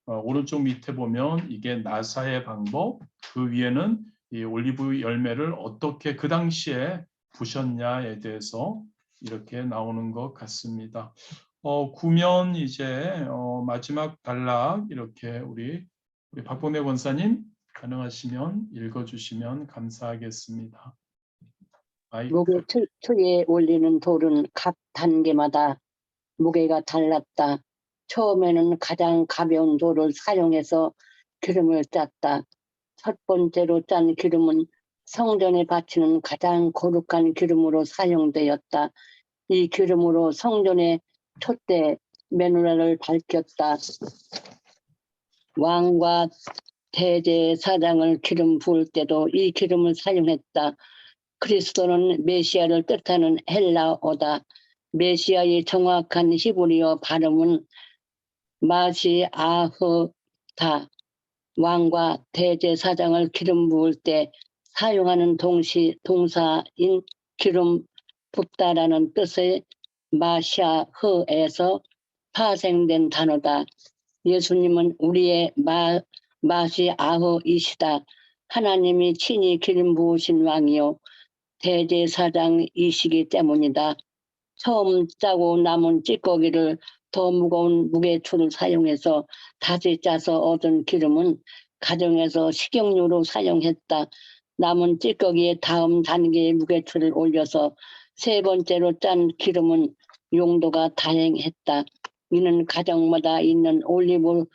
Speaker 1: 오른쪽 밑에 보면 이게 나사의 방법 그 위에는 이 올리브 열매를 어떻게 그 당시에 부셨냐에 대해서 이렇게 나오는 것 같습니다. 구면 이제 마지막 단락 이렇게 우리 박봉래 권사님 가능하시면 읽어주시면 감사하겠습니다.
Speaker 5: 무게 틀에 올리는 돌은 각 단계마다 무게가 달랐다. 처음에는 가장 가벼운 돌을 사용해서 기름을 짰다. 첫 번째로 짠 기름은 성전에 바치는 가장 거룩한 기름으로 사용되었다. 이 기름으로 성전의 촛대 메노라를 밝혔다. 왕과 대제사장을 기름 부을 때도 이 기름을 사용했다. 그리스도는 메시아를 뜻하는 헬라어다. 메시아의 정확한 히브리어 발음은 마시아흐다. 왕과 대제사장을 기름 부을 때 사용하는 동사인 기름 붓다라는 뜻의 마샤흐에서 파생된 단어다. 예수님은 우리의 마시아흐이시다. 하나님이 친히 기름 부으신 왕이요 대제사장이시기 때문이다. 처음 짜고 남은 찌꺼기를 더 무거운 무게추를 사용해서 다시 짜서 얻은 기름은 가정에서 식용유로 사용했다. 남은 찌꺼기에 다음 단계의 무게추를 올려서 세 번째로 짠 기름은 용도가 다양했다. 이는 가정마다 있는 올리브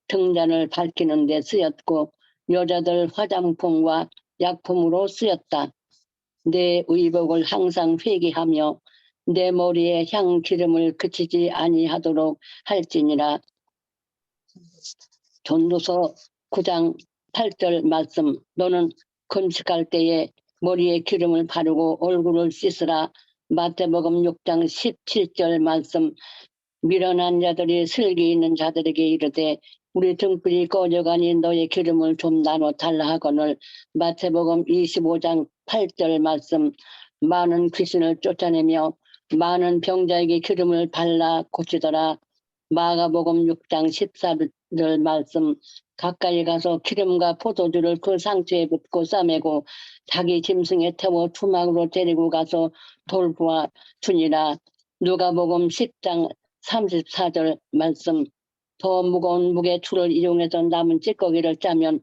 Speaker 5: 등잔을 밝히는 데 쓰였고 여자들 화장품과 약품으로 쓰였다. 내 의복을 항상 회개하며 내 머리에 향 기름을 그치지 아니하도록 할지니라. 전도서 9장 8절 말씀. 너는 금식할 때에 머리에 기름을 바르고 얼굴을 씻으라. 마태복음 6장 17절 말씀. 미련한 자들이 슬기 있는 자들에게 이르되 우리 등불이 꺼져가니 너의 기름을 좀 나눠 달라 하거늘. 마태복음 25장 8절 말씀. 많은 귀신을 쫓아내며 많은 병자에게 기름을 발라 고치더라. 마가복음 6장 14절 말씀. 가까이 가서 기름과 포도주를 그 상처에 붓고 싸매고 자기 짐승에 태워 투막으로 데리고 가서 돌보아 주니라. 누가복음 10장 34절 말씀. 더 무거운 무게추를 이용해서 남은 찌꺼기를 짜면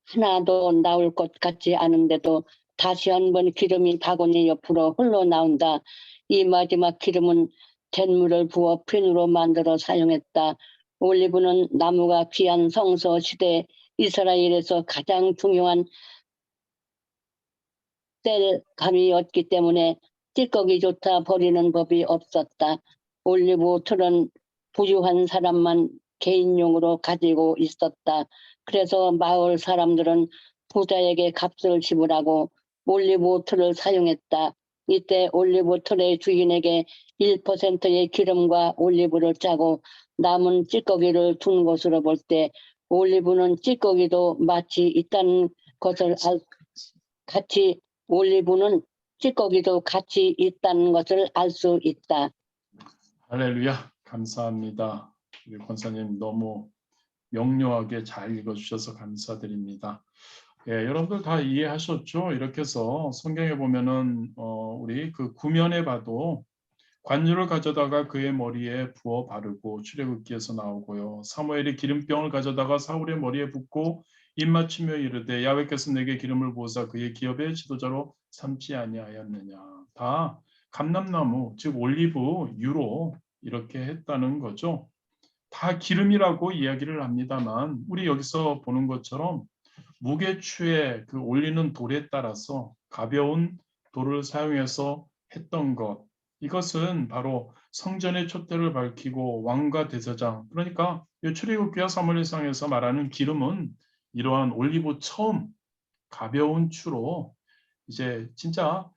Speaker 5: 하나도 나올 것 같지 않은데도 다시 한번 기름이 바구니 옆으로 흘러나온다. 이 마지막 기름은 잿물을 부어 핀으로 만들어 사용했다. 올리브는 나무가 귀한 성서 시대 이스라엘에서 가장 중요한 땔감이었기 때문에 찌꺼기조차 버리는 법이 없었다. 올리브 틀은 부유한 사람만 개인용으로 가지고 있었다. 그래서 마을 사람들은 부자에게 값을 지불하고 올리브 틀을 사용했다. 이때 올리브 틀의 주인에게 1%의 기름과 올리브를 짜고 남은 찌꺼기를 둔 것으로 볼 때 올리브는 찌꺼기도 마치 있다는 것을 같이 올리브는 찌꺼기도 같이 있다는 것을 알 수 있다.
Speaker 1: 할렐루야. 감사합니다. 우리 권사님 너무 명료하게 잘 읽어주셔서 감사드립니다. 예, 여러분들 다 이해하셨죠? 이렇게 해서 성경에 보면은 우리 그 구면에 봐도 관유를 가져다가 그의 머리에 부어 바르고 출애굽기에서 나오고요. 사무엘이 기름병을 가져다가 사울의 머리에 붓고 입맞추며 이르되 야훼께서 내게 기름을 부으사 그의 기업의 지도자로 삼지 아니하였느냐. 다 감람나무 즉 올리브 유로 이렇게 했다는 거죠. 다 기름이라고 이야기를 합니다만 우리 여기서 보는 것처럼 무게추에 그 올리는 돌에 따라서 가벼운 돌을 사용해서 했던 것, 이것은 바로 성전의 촛대를 밝히고 왕과 대제사장, 그러니까 이 출애굽기와 사무엘상에서 말하는 기름은 이러한 올리브 처음 가벼운 추로 이제 진짜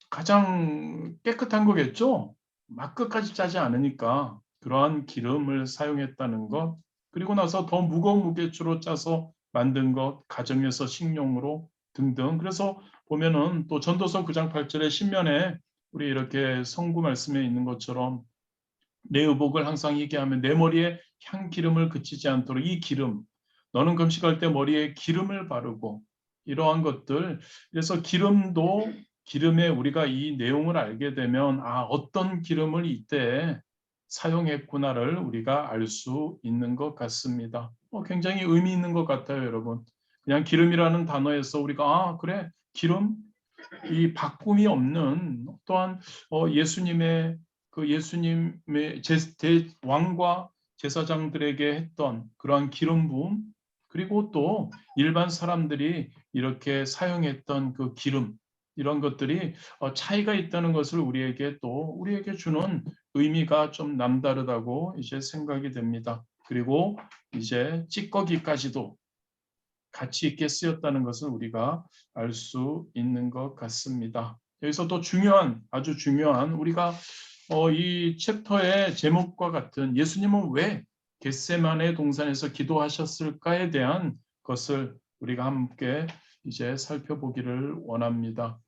Speaker 1: 가장 깨끗한 거겠죠. 막 끝까지 짜지 않으니까 그러한 기름을 사용했다는 것, 그리고 나서 더 무거운 무게추로 짜서 만든 것, 가정에서 식용으로 등등. 그래서 보면은 또 전도서 9장 8절에 신면에 우리 이렇게 성구 말씀에 있는 것처럼 내 의복을 항상 얘기하면 내 머리에 향 기름을 그치지 않도록 이 기름, 너는 금식할 때 머리에 기름을 바르고 이러한 것들. 그래서 기름도 기름에 우리가 이 내용을 알게 되면 어떤 기름을 이때 사용했구나를 우리가 알 수 있는 것 같습니다. 굉장히 의미 있는 것 같아요, 여러분. 그냥 기름이라는 단어에서 우리가 그래 기름, 이 바꿈이 없는 또한 예수님의 예수님의 왕과 제사장들에게 했던 그러한 기름 부음, 그리고 또 일반 사람들이 이렇게 사용했던 그 기름, 이런 것들이 차이가 있다는 것을 우리에게 주는 의미가 좀 남다르다고 이제 생각이 됩니다. 그리고 이제 찌꺼기까지도 가치 있게 쓰였다는 것을 우리가 알 수 있는 것 같습니다. 여기서 또 아주 중요한 우리가 이 챕터의 제목과 같은 예수님은 왜 겟세마네 동산에서 기도하셨을까에 대한 것을 우리가 함께 이제 살펴보기를 원합니다.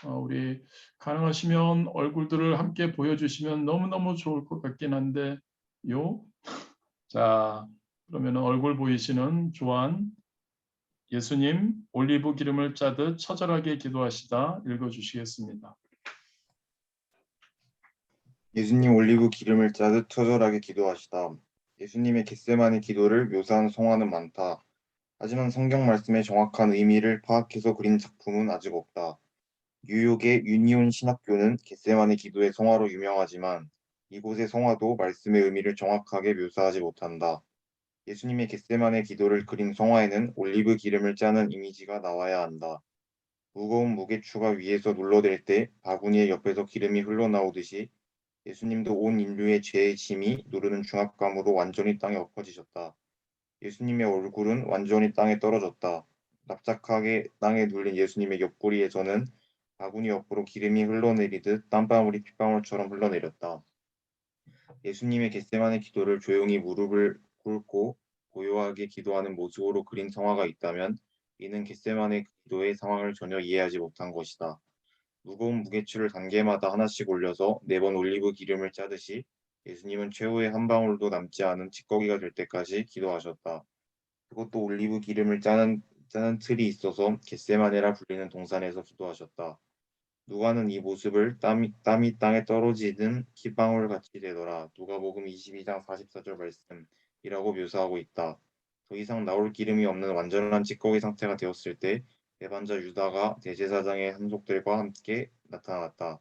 Speaker 1: 우리 가능하시면 얼굴들을 함께 보여주시면 너무너무 좋을 것 같긴 한데요. 자, 그러면 얼굴 보이시는 조한, 예수님 올리브 기름을 짜듯 처절하게 기도하시다 읽어주시겠습니다.
Speaker 6: 예수님 올리브 기름을 짜듯 처절하게 기도하시다. 예수님의 겟세마네 기도를 묘사한 성화는 많다. 하지만 성경 말씀의 정확한 의미를 파악해서 그린 작품은 아직 없다. 뉴욕의 유니온 신학교는 겟세마네 기도의 성화로 유명하지만 이곳의 성화도 말씀의 의미를 정확하게 묘사하지 못한다. 예수님의 겟세마네 기도를 그린 성화에는 올리브 기름을 짜는 이미지가 나와야 한다. 무거운 무게추가 위에서 눌러댈 때 바구니의 옆에서 기름이 흘러나오듯이 예수님도 온 인류의 죄의 짐이 누르는 중압감으로 완전히 땅에 엎어지셨다. 예수님의 얼굴은 완전히 땅에 떨어졌다. 납작하게 땅에 눌린 예수님의 옆구리에서는 바구니 옆으로 기름이 흘러내리듯 땀방울이 핏방울처럼 흘러내렸다. 예수님의 겟세마네 기도를 조용히 무릎을 꿇고 고요하게 기도하는 모습으로 그린 성화가 있다면 이는 겟세마네 기도의 상황을 전혀 이해하지 못한 것이다. 무거운 무게추를 단계마다 하나씩 올려서 4번 올리브 기름을 짜듯이 예수님은 최후의 한 방울도 남지 않은 찌꺼기가 될 때까지 기도하셨다. 그것도 올리브 기름을 짜는 틀이 있어서 겟세마네라 불리는 동산에서 기도하셨다. 누가는 이 모습을 땀이 땅에 떨어지는 핏방울 같이 되더라. 누가복음 22장 44절 말씀이라고 묘사하고 있다. 더 이상 나올 기름이 없는 완전한 찌꺼기 상태가 되었을 때 배반자 유다가 대제사장의 함족들과 함께 나타났다.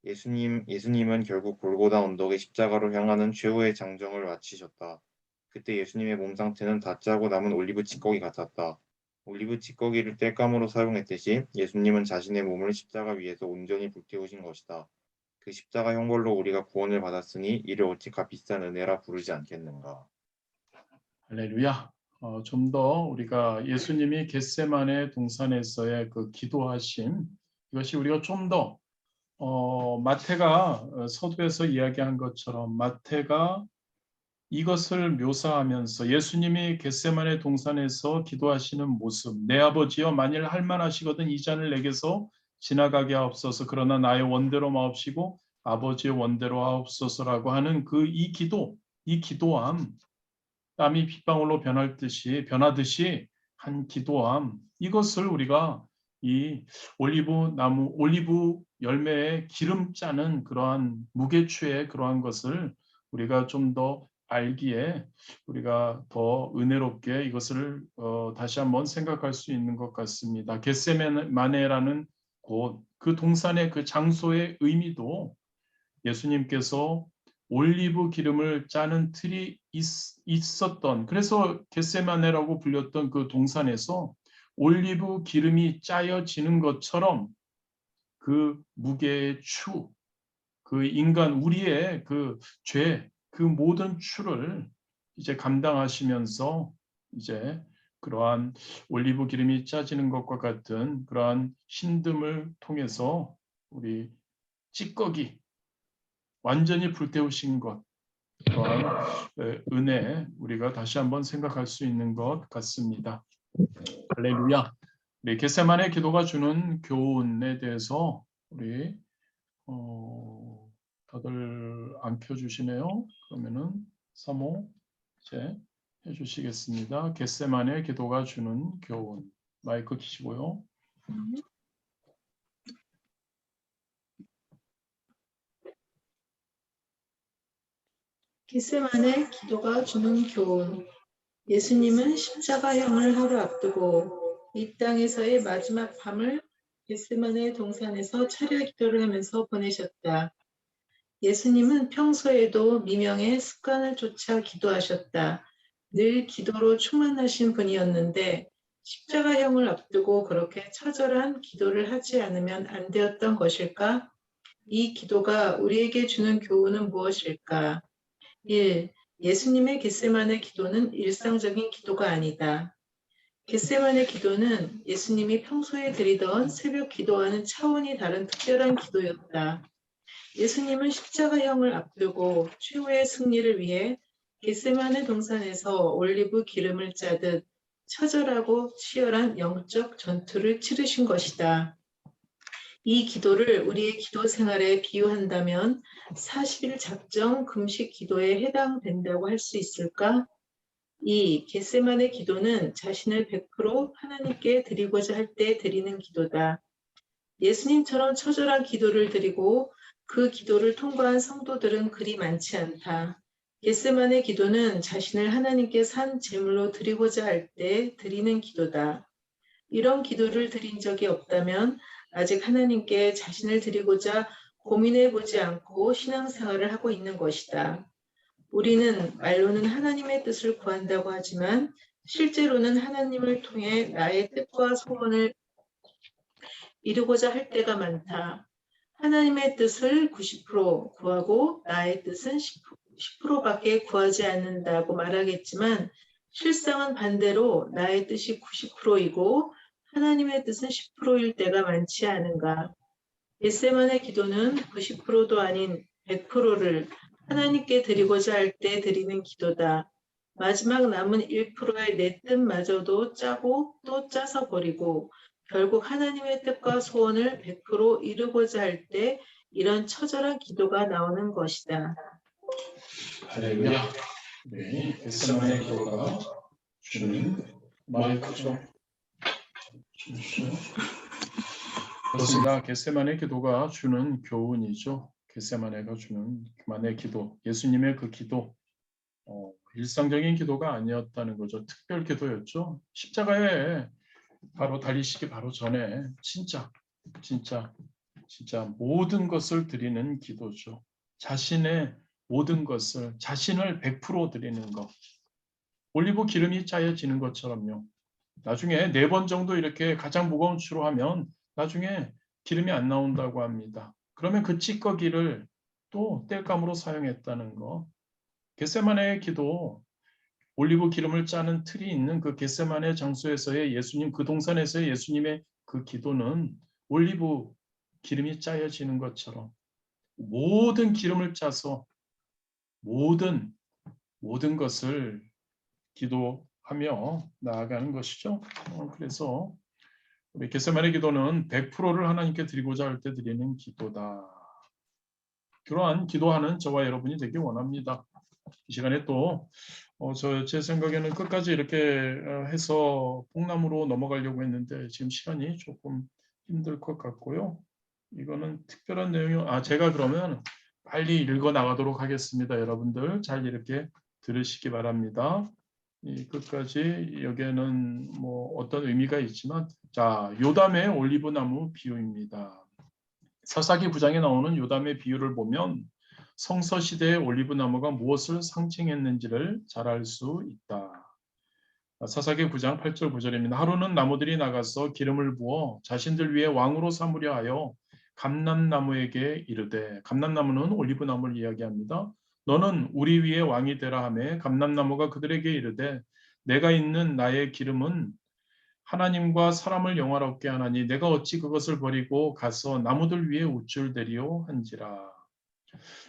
Speaker 6: 예수님은 결국 골고다 언덕의 십자가로 향하는 최후의 장정을 마치셨다. 그때 예수님의 몸 상태는 다 짜고 남은 올리브 찌꺼기 같았다. 올리브 찌꺼기를 땔감으로 사용했듯이 예수님은 자신의 몸을 십자가 위에서 온전히 불태우신 것이다. 그 십자가 형벌로 우리가 구원을 받았으니 이를 어찌 값 비싼 은혜라 부르지 않겠는가.
Speaker 1: 할렐루야. 좀 더 우리가 예수님이 겟세마네 동산에서의 그 기도하심, 이것이 우리가 좀 더 마태가 서두에서 이야기한 것처럼 마태가 이것을 묘사하면서 예수님이 겟세마네 동산에서 기도하시는 모습, 내 아버지여 만일 할 만하시거든 이 잔을 내게서 지나가게 하옵소서, 그러나 나의 원대로 마옵시고 아버지의 원대로 하옵소서라고 하는 이 기도함, 땀이 핏방울로 변하듯이 한 기도함, 이것을 우리가 이 올리브 열매에 기름 짜는 그러한 무게추의 그러한 것을 우리가 좀 더 알기에 우리가 더 은혜롭게 이것을 다시 한번 생각할 수 있는 것 같습니다. 겟세마네라는 곳, 그 동산의 그 장소의 의미도 예수님께서 올리브 기름을 짜는 틀이 있었던, 그래서 겟세마네라고 불렸던 그 동산에서 올리브 기름이 짜여지는 것처럼 그 무게의 추, 그 인간 우리의 그 죄, 그 모든 추를 이제 감당하시면서 이제 그러한 올리브 기름이 짜지는 것과 같은 그러한 신듦을 통해서 우리 찌꺼기 완전히 불태우신 것, 그러한 은혜 우리가 다시 한번 생각할 수 있는 것 같습니다. 할렐루야. 우리 겟세마네 기도가 주는 교훈에 대해서 우리 다들 안 켜주시네요. 그러면은 사모 이제 해주시겠습니다. 겟세마네 기도가 주는 교훈. 마이크 켜시고요.
Speaker 7: 겟세마네 기도가 주는 교훈. 예수님은 십자가형을 하루 앞두고 이 땅에서의 마지막 밤을 겟세마네 동산에서 철야 기도를 하면서 보내셨다. 예수님은 평소에도 미명의 습관을 쫓아 기도하셨다. 늘 기도로 충만하신 분이었는데 십자가형을 앞두고 그렇게 처절한 기도를 하지 않으면 안 되었던 것일까? 이 기도가 우리에게 주는 교훈은 무엇일까? 1. 예수님의 겟세마네 기도는 일상적인 기도가 아니다. 겟세마네 기도는 예수님이 평소에 드리던 새벽 기도와는 차원이 다른 특별한 기도였다. 예수님은 십자가형을 앞두고 최후의 승리를 위해 겟세마네 동산에서 올리브 기름을 짜듯 처절하고 치열한 영적 전투를 치르신 것이다. 이 기도를 우리의 기도 생활에 비유한다면 40일 작정 금식 기도에 해당된다고 할 수 있을까? 2. 겟세마네 기도는 자신을 100% 하나님께 드리고자 할 때 드리는 기도다. 예수님처럼 처절한 기도를 드리고 그 기도를 통과한 성도들은 그리 많지 않다. 겟세마네 기도는 자신을 하나님께 산 제물로 드리고자 할 때 드리는 기도다. 이런 기도를 드린 적이 없다면 아직 하나님께 자신을 드리고자 고민해보지 않고 신앙생활을 하고 있는 것이다. 우리는 말로는 하나님의 뜻을 구한다고 하지만 실제로는 하나님을 통해 나의 뜻과 소원을 이루고자 할 때가 많다. 하나님의 뜻을 90% 구하고 나의 뜻은 10%밖에 구하지 않는다고 말하겠지만 실상은 반대로 나의 뜻이 90%이고 하나님의 뜻은 10%일 때가 많지 않은가. 겟세마네 기도는 90%도 아닌 100%를 하나님께 드리고자 할 때 드리는 기도다. 마지막 남은 1%의 내 뜻마저도 짜고 또 짜서 버리고 결국 하나님의 뜻과 소원을 100% 이루고자 할 때 이런 처절한 기도가 나오는 것이다.
Speaker 1: 할렐루야. 네, 겟세마네 기도가 주는 마이크죠. 그렇습니다. 겟세마네 기도가 주는 교훈이죠. 겟세마네가 주는 그만의 기도, 예수님의 그 기도, 일상적인 기도가 아니었다는 거죠. 특별 기도였죠. 십자가에 바로 달리시기 바로 전에 진짜 모든 것을 드리는 기도죠. 자신의 모든 것을, 자신을 100% 드리는 것. 올리브 기름이 짜여지는 것처럼요. 나중에 4번 정도 이렇게 가장 무거운 추로 하면 나중에 기름이 안 나온다고 합니다. 그러면 그 찌꺼기를 또 땔감으로 사용했다는 거. 겟세마네의 기도, 올리브 기름을 짜는 틀이 있는 그 겟세마네 장소에서의 예수님, 그 동산에서의 예수님의 그 기도는 올리브 기름이 짜여지는 것처럼 모든 기름을 짜서 모든 것을 기도하며 나아가는 것이죠. 그래서 우리 겟세마네 기도는 100%를 하나님께 드리고자 할 때 드리는 기도다. 그러한 기도하는 저와 여러분이 되길 원합니다. 이 시간에 또 제 생각에는 끝까지 이렇게 해서 뽕나무로 넘어가려고 했는데 지금 시간이 조금 힘들 것 같고요. 이거는 특별한 내용이 제가 그러면 빨리 읽어 나가도록 하겠습니다. 여러분들 잘 이렇게 들으시기 바랍니다. 이 끝까지 여기에는 뭐 어떤 의미가 있지만, 자, 요담의 올리브나무 비유입니다. 사사기 9장에 나오는 요담의 비유를 보면 성서 시대의 올리브 나무가 무엇을 상징했는지를 잘 알 수 있다. 사사기 9장 8절 9절입니다. 하루는 나무들이 나가서 기름을 부어 자신들 위에 왕으로 삼으려 하여 감람나무에게 이르되, 감람나무는 올리브 나무를 이야기합니다. 너는 우리 위에 왕이 되라 하매 감람나무가 그들에게 이르되, 내가 있는 나의 기름은 하나님과 사람을 영화롭게 하나니 내가 어찌 그것을 버리고 가서 나무들 위에 우쭐대리오 한지라.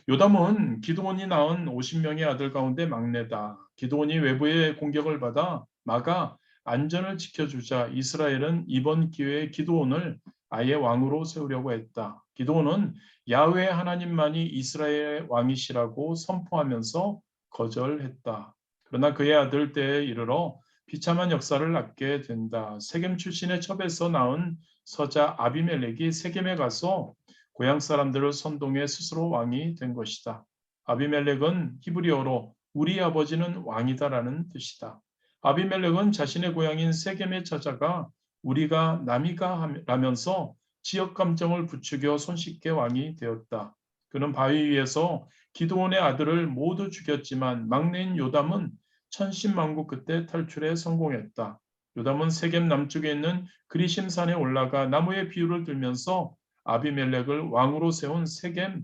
Speaker 1: 요담은 기드온이 낳은 50명의 아들 가운데 막내다. 기드온이 외부의 공격을 받아 막아 안전을 지켜주자 이스라엘은 이번 기회에 기드온을 아예 왕으로 세우려고 했다. 기드온은 야훼 하나님만이 이스라엘의 왕이시라고 선포하면서 거절했다. 그러나 그의 아들 때에 이르러 비참한 역사를 낳게 된다. 세겜 출신의 첩에서 낳은 서자 아비멜렉이 세겜에 가서 고향 사람들을 선동해 스스로 왕이 된 것이다. 아비멜렉은 히브리어로 우리 아버지는 왕이다라는 뜻이다. 아비멜렉은 자신의 고향인 세겜에 찾아가 우리가 남이가 라면서 지역 감정을 부추겨 손쉽게 왕이 되었다. 그는 바위 위에서 기드온의 아들을 모두 죽였지만 막내인 요담은 천신만고 끝에 탈출에 성공했다. 요담은 세겜 남쪽에 있는 그리심산에 올라가 나무의 비유를 들면서 아비멜렉을 왕으로 세운 세겜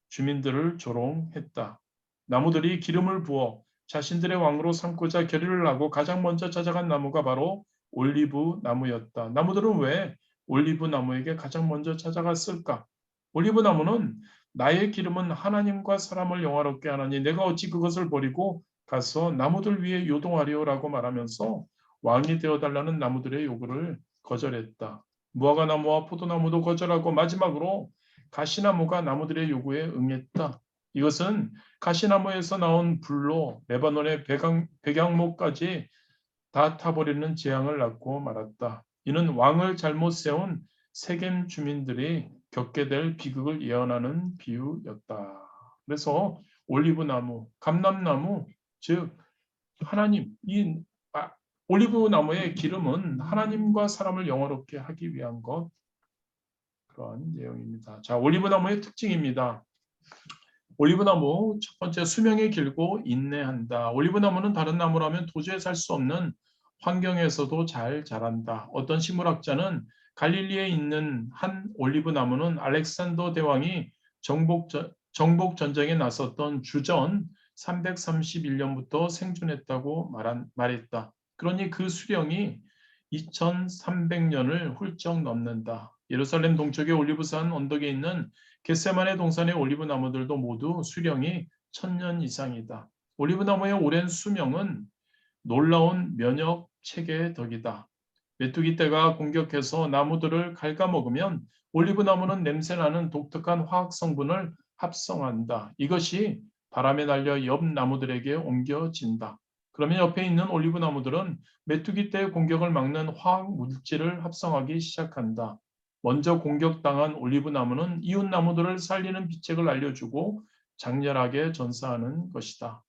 Speaker 1: 주민들을 조롱했다. 나무들이 기름을 부어 자신들의 왕으로 삼고자 결의를 하고 가장 먼저 찾아간 나무가 바로 올리브 나무였다. 나무들은 왜 올리브 나무에게 가장 먼저 찾아갔을까? 올리브 나무는 나의 기름은 하나님과 사람을 영화롭게 하나니 내가 어찌 그것을 버리고 가서 나무들 위에 요동하리오라고 말하면서 왕이 되어달라는 나무들의 요구를 거절했다. 무화과 나무와 포도나무도 거절하고 마지막으로 가시나무가 나무들의 요구에 응했다. 이것은 가시나무에서 나온 불로 레바논의 백양목까지 다 타버리는 재앙을 낳고 말았다. 이는 왕을 잘못 세운 세겜 주민들이 겪게 될 비극을 예언하는 비유였다. 그래서 올리브나무, 감람나무, 즉 하나님, 올리브 나무의 기름은 하나님과 사람을 영화롭게 하기 위한 것, 그런 내용입니다. 자, 올리브 나무의 특징입니다. 올리브 나무 첫 번째, 수명이 길고 인내한다. 올리브 나무는 다른 나무라면 도저히 살 수 없는 환경에서도 잘 자란다. 어떤 식물학자는 갈릴리에 있는 한 올리브 나무는 알렉산더 대왕이 정복 전쟁에 나섰던 주전 331년부터 생존했다고 말했다. 그러니 그 수령이 2300년을 훌쩍 넘는다. 예루살렘 동쪽의 올리브산 언덕에 있는 겟세마네 동산의 올리브 나무들도 모두 수령이 1000년 이상이다. 올리브 나무의 오랜 수명은 놀라운 면역 체계의 덕이다. 메뚜기 떼가 공격해서 나무들을 갉아먹으면 올리브 나무는 냄새나는 독특한 화학 성분을 합성한다. 이것이 바람에 날려 옆 나무들에게 옮겨진다. 그러면 옆에 있는 올리브 나무들은 메뚜기 떼의 공격을 막는 화학 물질을 합성하기 시작한다. 먼저 공격당한 올리브 나무는 이웃 나무들을 살리는 비책을 알려주고 장렬하게 전사하는 것이다.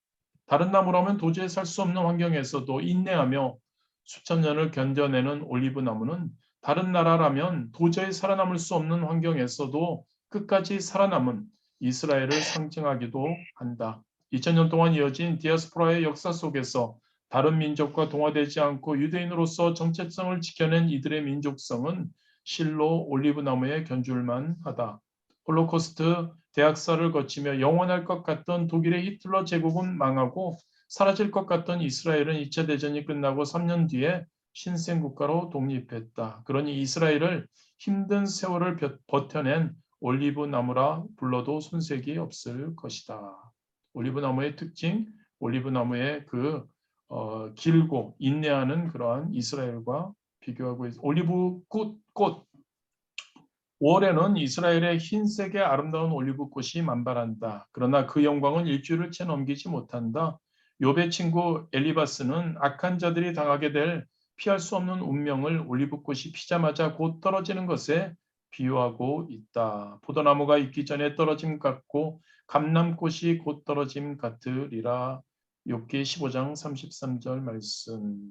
Speaker 1: 다른 나무라면 도저히 살 수 없는 환경에서도 인내하며 수천 년을 견뎌내는 올리브 나무는 다른 나라라면 도저히 살아남을 수 없는 환경에서도 끝까지 살아남은 이스라엘을 상징하기도 한다. 2000년 동안 이어진 디아스포라의 역사 속에서 다른 민족과 동화되지 않고 유대인으로서 정체성을 지켜낸 이들의 민족성은 실로 올리브 나무에 견줄만 하다. 홀로코스트 대학살을 거치며 영원할 것 같던 독일의 히틀러 제국은 망하고 사라질 것 같던 이스라엘은 2차 대전이 끝나고 3년 뒤에 신생국가로 독립했다. 그러니 이스라엘을 힘든 세월을 버텨낸 올리브 나무라 불러도 손색이 없을 것이다. 올리브 나무의 특징, 올리브 나무의 길고 인내하는 그러한 이스라엘과 비교하고 올리브 꽃. 5월에는 이스라엘의 흰색의 아름다운 올리브 꽃이 만발한다. 그러나 그 영광은 일주일을 채 넘기지 못한다. 욥의 친구 엘리바스는 악한 자들이 당하게 될 피할 수 없는 운명을 올리브 꽃이 피자마자 곧 떨어지는 것에 비유하고 있다. 포도나무가 익기 전에 떨어짐 같고 감람꽃이 곧 떨어짐 같으리라. 욥기 15장 33절 말씀.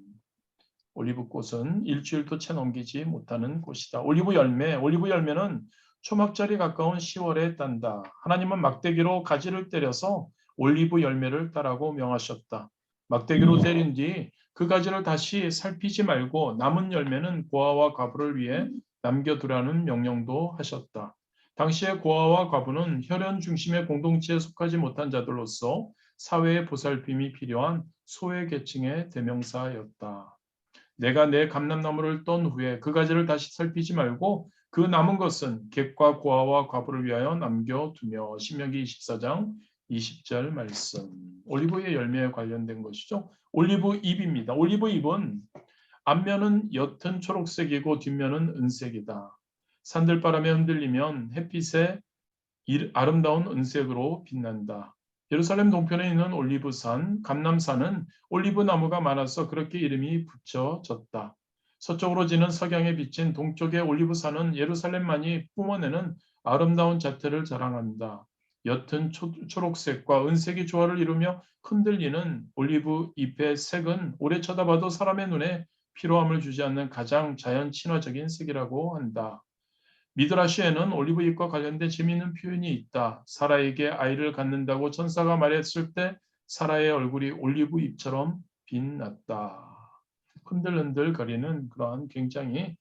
Speaker 1: 올리브 꽃은 일주일도 채 넘기지 못하는 꽃이다. 올리브 열매는 초막절이 가까운 10월에 딴다. 하나님은 막대기로 가지를 때려서 올리브 열매를 따라고 명하셨다. 막대기로 때린 뒤 그 가지를 다시 살피지 말고 남은 열매는 고아와 과부를 위해 남겨두라는 명령도 하셨다. 당시의 고아와 과부는 혈연 중심의 공동체에 속하지 못한 자들로서 사회의 보살핌이 필요한 소외 계층의 대명사였다. 내가 내 감람나무를 떤 후에 그 가지를 다시 살피지 말고 그 남은 것은 객과 고아와 과부를 위하여 남겨두며. 신명기 24장 20절 말씀. 올리브의 열매에 관련된 것이죠. 올리브 잎입니다. 올리브 잎은 앞면은 옅은 초록색이고 뒷면은 은색이다. 산들바람에 흔들리면 햇빛에 아름다운 은색으로 빛난다. 예루살렘 동편에 있는 올리브산, 감람산은 올리브 나무가 많아서 그렇게 이름이 붙여졌다. 서쪽으로 지는 석양에 비친 동쪽의 올리브산은 예루살렘만이 뿜어내는 아름다운 자태를 자랑한다. 옅은 초록색과 은색이 조화를 이루며 흔들리는 올리브 잎의 색은 오래 쳐다봐도 사람의 눈에 피로함을 주지 않는 가장 자연 친화적인 색이라고 한다. 미드라시에는 올리브잎과 관련된 재미있는 표현이 있다. 사라에게 아이를 갖는다고 천사가 말했을 때 사라의 얼굴이 올리브잎처럼 빛났다. 흔들흔들 거리는 그러한 굉장히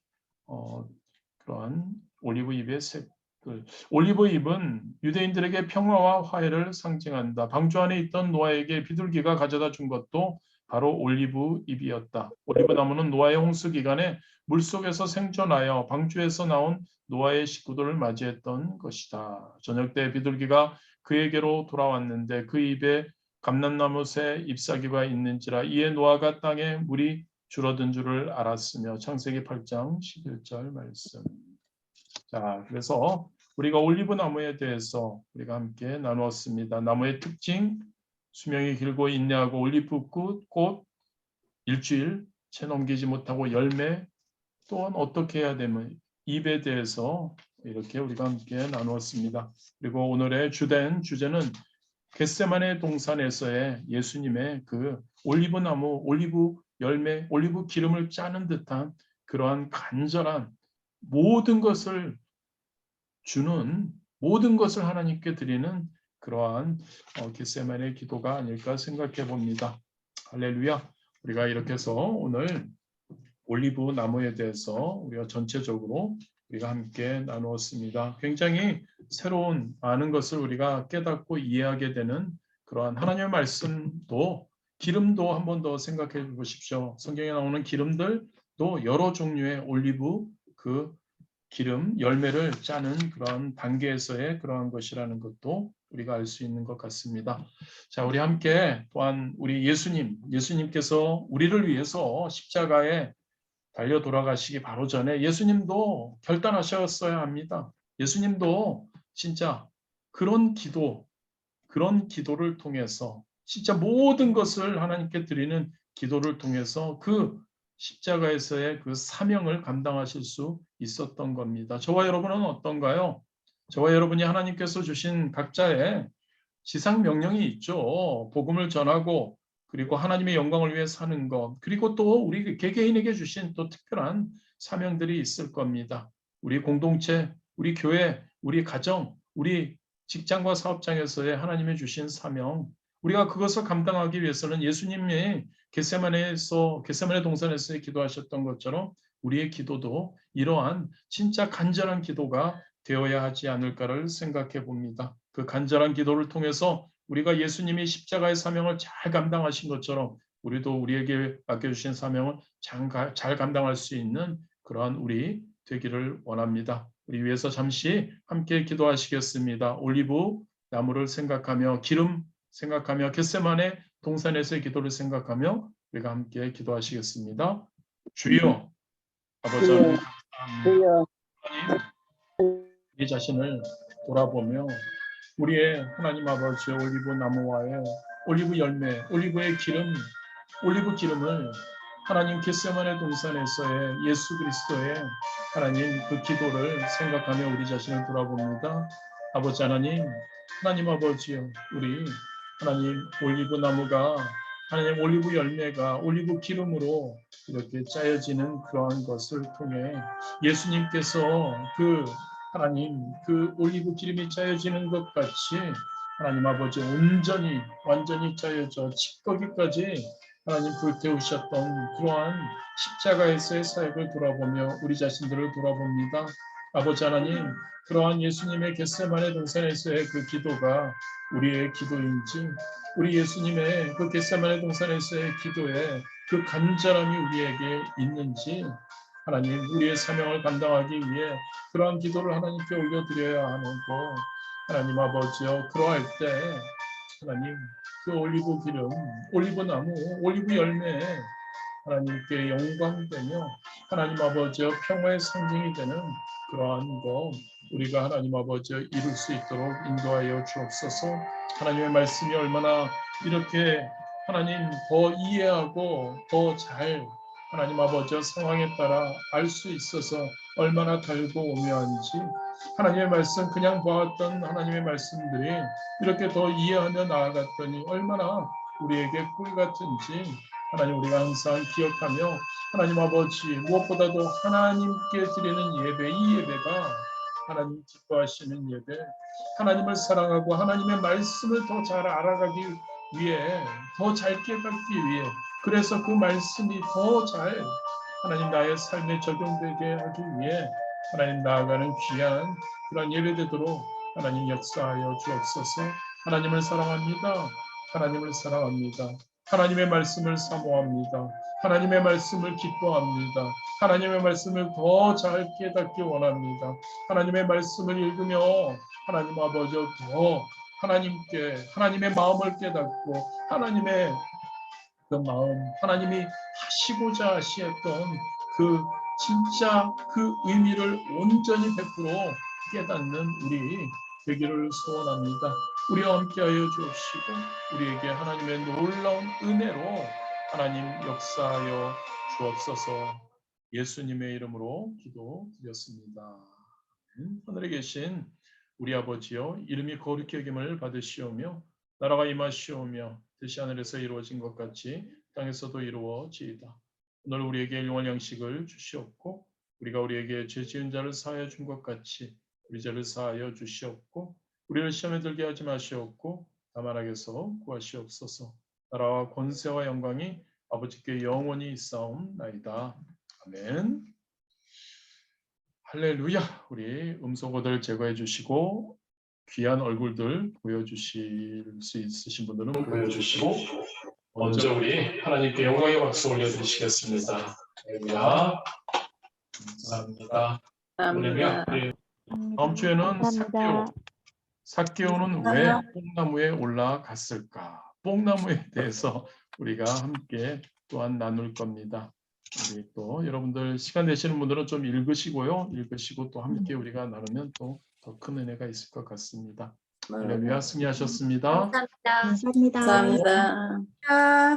Speaker 1: 그러한 올리브잎의 색들. 올리브잎은 유대인들에게 평화와 화해를 상징한다. 방주 안에 있던 노아에게 비둘기가 가져다 준 것도 바로 올리브잎이었다. 올리브나무는 노아의 홍수 기간에 물속에서 생존하여 방주에서 나온 노아의 식구들을 맞이했던 것이다. 저녁 때 비둘기가 그에게로 돌아왔는데 그 입에 감람나무새 잎사귀가 있는지라 이에 노아가 땅에 물이 줄어든 줄을 알았으며. 창세기 8장 11절 말씀. 자, 그래서 우리가 올리브 나무에 대해서 우리가 함께 나누었습니다. 나무의 특징, 수명이 길고 인내하고 올리브 꽃 일주일 채 넘기지 못하고 열매, 또한 어떻게 해야 되면 잎에 대해서 이렇게 우리가 함께 나누었습니다. 그리고 오늘의 주제는 겟세마네 동산에서의 예수님의 그 올리브 나무, 올리브 열매, 올리브 기름을 짜는 듯한 그러한 간절한 모든 것을 주는, 모든 것을 하나님께 드리는 그러한 겟세마네 기도가 아닐까 생각해 봅니다. 할렐루야. 우리가 이렇게 해서 오늘 올리브 나무에 대해서 우리가 전체적으로 우리가 함께 나누었습니다. 굉장히 새로운 많은 것을 우리가 깨닫고 이해하게 되는 그러한 하나님의 말씀도, 기름도 한 번 더 생각해 보십시오. 성경에 나오는 기름들도 여러 종류의 올리브 그 기름 열매를 짜는 그런 단계에서의 그러한 것이라는 것도 우리가 알 수 있는 것 같습니다. 자, 우리 함께 또한 우리 예수님께서 우리를 위해서 십자가에 달려 돌아가시기 바로 전에 예수님도 결단하셨어야 합니다. 예수님도 진짜 그런 기도를 통해서 진짜 모든 것을 하나님께 드리는 기도를 통해서 그 십자가에서의 그 사명을 감당하실 수 있었던 겁니다. 저와 여러분은 어떤가요? 저와 여러분이 하나님께서 주신 각자의 지상 명령이 있죠. 복음을 전하고 그리고 하나님의 영광을 위해 사는 것, 그리고 또 우리 개개인에게 주신 또 특별한 사명들이 있을 겁니다. 우리 공동체, 우리 교회, 우리 가정, 우리 직장과 사업장에서의 하나님의 주신 사명, 우리가 그것을 감당하기 위해서는 예수님의 겟세마네 동산에서 기도하셨던 것처럼 우리의 기도도 이러한 진짜 간절한 기도가 되어야 하지 않을까를 생각해 봅니다. 그 간절한 기도를 통해서 우리가 예수님이 십자가의 사명을 잘 감당하신 것처럼 우리도 우리에게 맡겨주신 사명을 잘 감당할 수 있는 그러한 우리 되기를 원합니다. 우리 위해서 잠시 함께 기도하시겠습니다. 올리브 나무를 생각하며 기름 생각하며 겟세마네 동산에서의 기도를 생각하며 우리가 함께 기도하시겠습니다. 주여 아버지 하나님 감사합니다. 하나님 우리 자신을 돌아보며 우리의 하나님 아버지의 올리브 나무와의 올리브 열매, 올리브의 기름, 올리브 기름을 하나님 겟세마네 동산에서의 예수 그리스도의 하나님 그 기도를 생각하며 우리 자신을 돌아봅니다. 아버지 하나님 아버지요, 우리 하나님 올리브 나무가 하나님 올리브 열매가 올리브 기름으로 이렇게 짜여지는 그러한 것을 통해 예수님께서 그 하나님 그 올리브 기름이 짜여지는 것 같이 하나님 아버지 온전히 완전히 짜여져 찌꺼기까지 하나님 불태우셨던 그러한 십자가에서의 사역을 돌아보며 우리 자신들을 돌아봅니다. 아버지 하나님, 그러한 예수님의 겟세마네 동산에서의 그 기도가 우리의 기도인지, 우리 예수님의 그 겟세마네 동산에서의 기도에 그 간절함이 우리에게 있는지, 하나님 우리의 사명을 감당하기 위해 그러한 기도를 하나님께 올려드려야 하는 것, 하나님 아버지여, 그러할 때 하나님 그 올리브 기름, 올리브 나무, 올리브 열매에 하나님께 영광되며 하나님 아버지여 평화의 상징이 되는 그러한 것 우리가 하나님 아버지여 이룰 수 있도록 인도하여 주옵소서. 하나님의 말씀이 얼마나 이렇게 하나님 더 이해하고 더 잘 하나님 아버지여 상황에 따라 알 수 있어서 얼마나 달고 오묘한지, 하나님의 말씀 그냥 보았던 하나님의 말씀들이 이렇게 더 이해하며 나아갔더니 얼마나 우리에게 꿀 같은지 하나님 우리가 항상 기억하며 하나님 아버지 무엇보다도 하나님께 드리는 예배, 이 예배가 하나님 기뻐하시는 예배, 하나님을 사랑하고 하나님의 말씀을 더 잘 알아가기 위해, 더 잘 깨닫기 위해, 그래서 그 말씀이 더 잘 하나님 나의 삶에 적용되게 하기 위해 하나님 나아가는 귀한 그런 예배되도록 하나님 역사하여 주옵소서. 하나님을 사랑합니다. 하나님을 사랑합니다. 하나님의 말씀을 사모합니다. 하나님의 말씀을 기뻐합니다. 하나님의 말씀을 더 잘 깨닫기 원합니다. 하나님의 말씀을 읽으며 하나님 아버지 더 하나님께 하나님의 마음을 깨닫고 하나님의 그 마음, 하나님이 하시고자 하셨던 그 진짜 그 의미를 온전히 100% 깨닫는 우리 되기를 소원합니다. 우리와 함께하여 주옵시고 우리에게 하나님의 놀라운 은혜로 하나님 역사하여 주옵소서. 예수님의 이름으로 기도드렸습니다. 하늘에 계신 우리 아버지여, 이름이 거룩히 여김을 받으시오며 나라가 임하시오며 뜻이 하늘에서 이루어진 것 같이 땅에서도 이루어지이다. 오늘 우리에게 일용할 양식을 주시옵고 우리가 우리에게 죄 지은 자를 사하여 준 것 같이 우리 죄를 사하여 주시옵고 우리를 시험에 들게 하지 마시옵고 다만 악에서 구하시옵소서. 나라와 권세와 영광이 아버지께 영원히 있사옵나이다. 아멘. 할렐루야. 우리 음소거들 제거해 주시고 귀한 얼굴들 보여주실 수 있으신 분들은 보여주시고 먼저 우리 하나님께 영광의 박수 올려드리시겠습니다. 할렐루야. 감사합니다. 할렐루야. 우리 다음 주에는 삭개오는 왜 뽕나무에 올라갔을까? 뽕나무에 대해서 우리가 함께 또한 나눌 겁니다. 우리 또 여러분들 시간 되시는 분들은 좀 읽으시고요. 읽으시고 또 함께 우리가 나누면 또 더 큰 은혜가 있을 것 같습니다. 할렐루야. 승리하셨습니다.
Speaker 2: 감사합니다.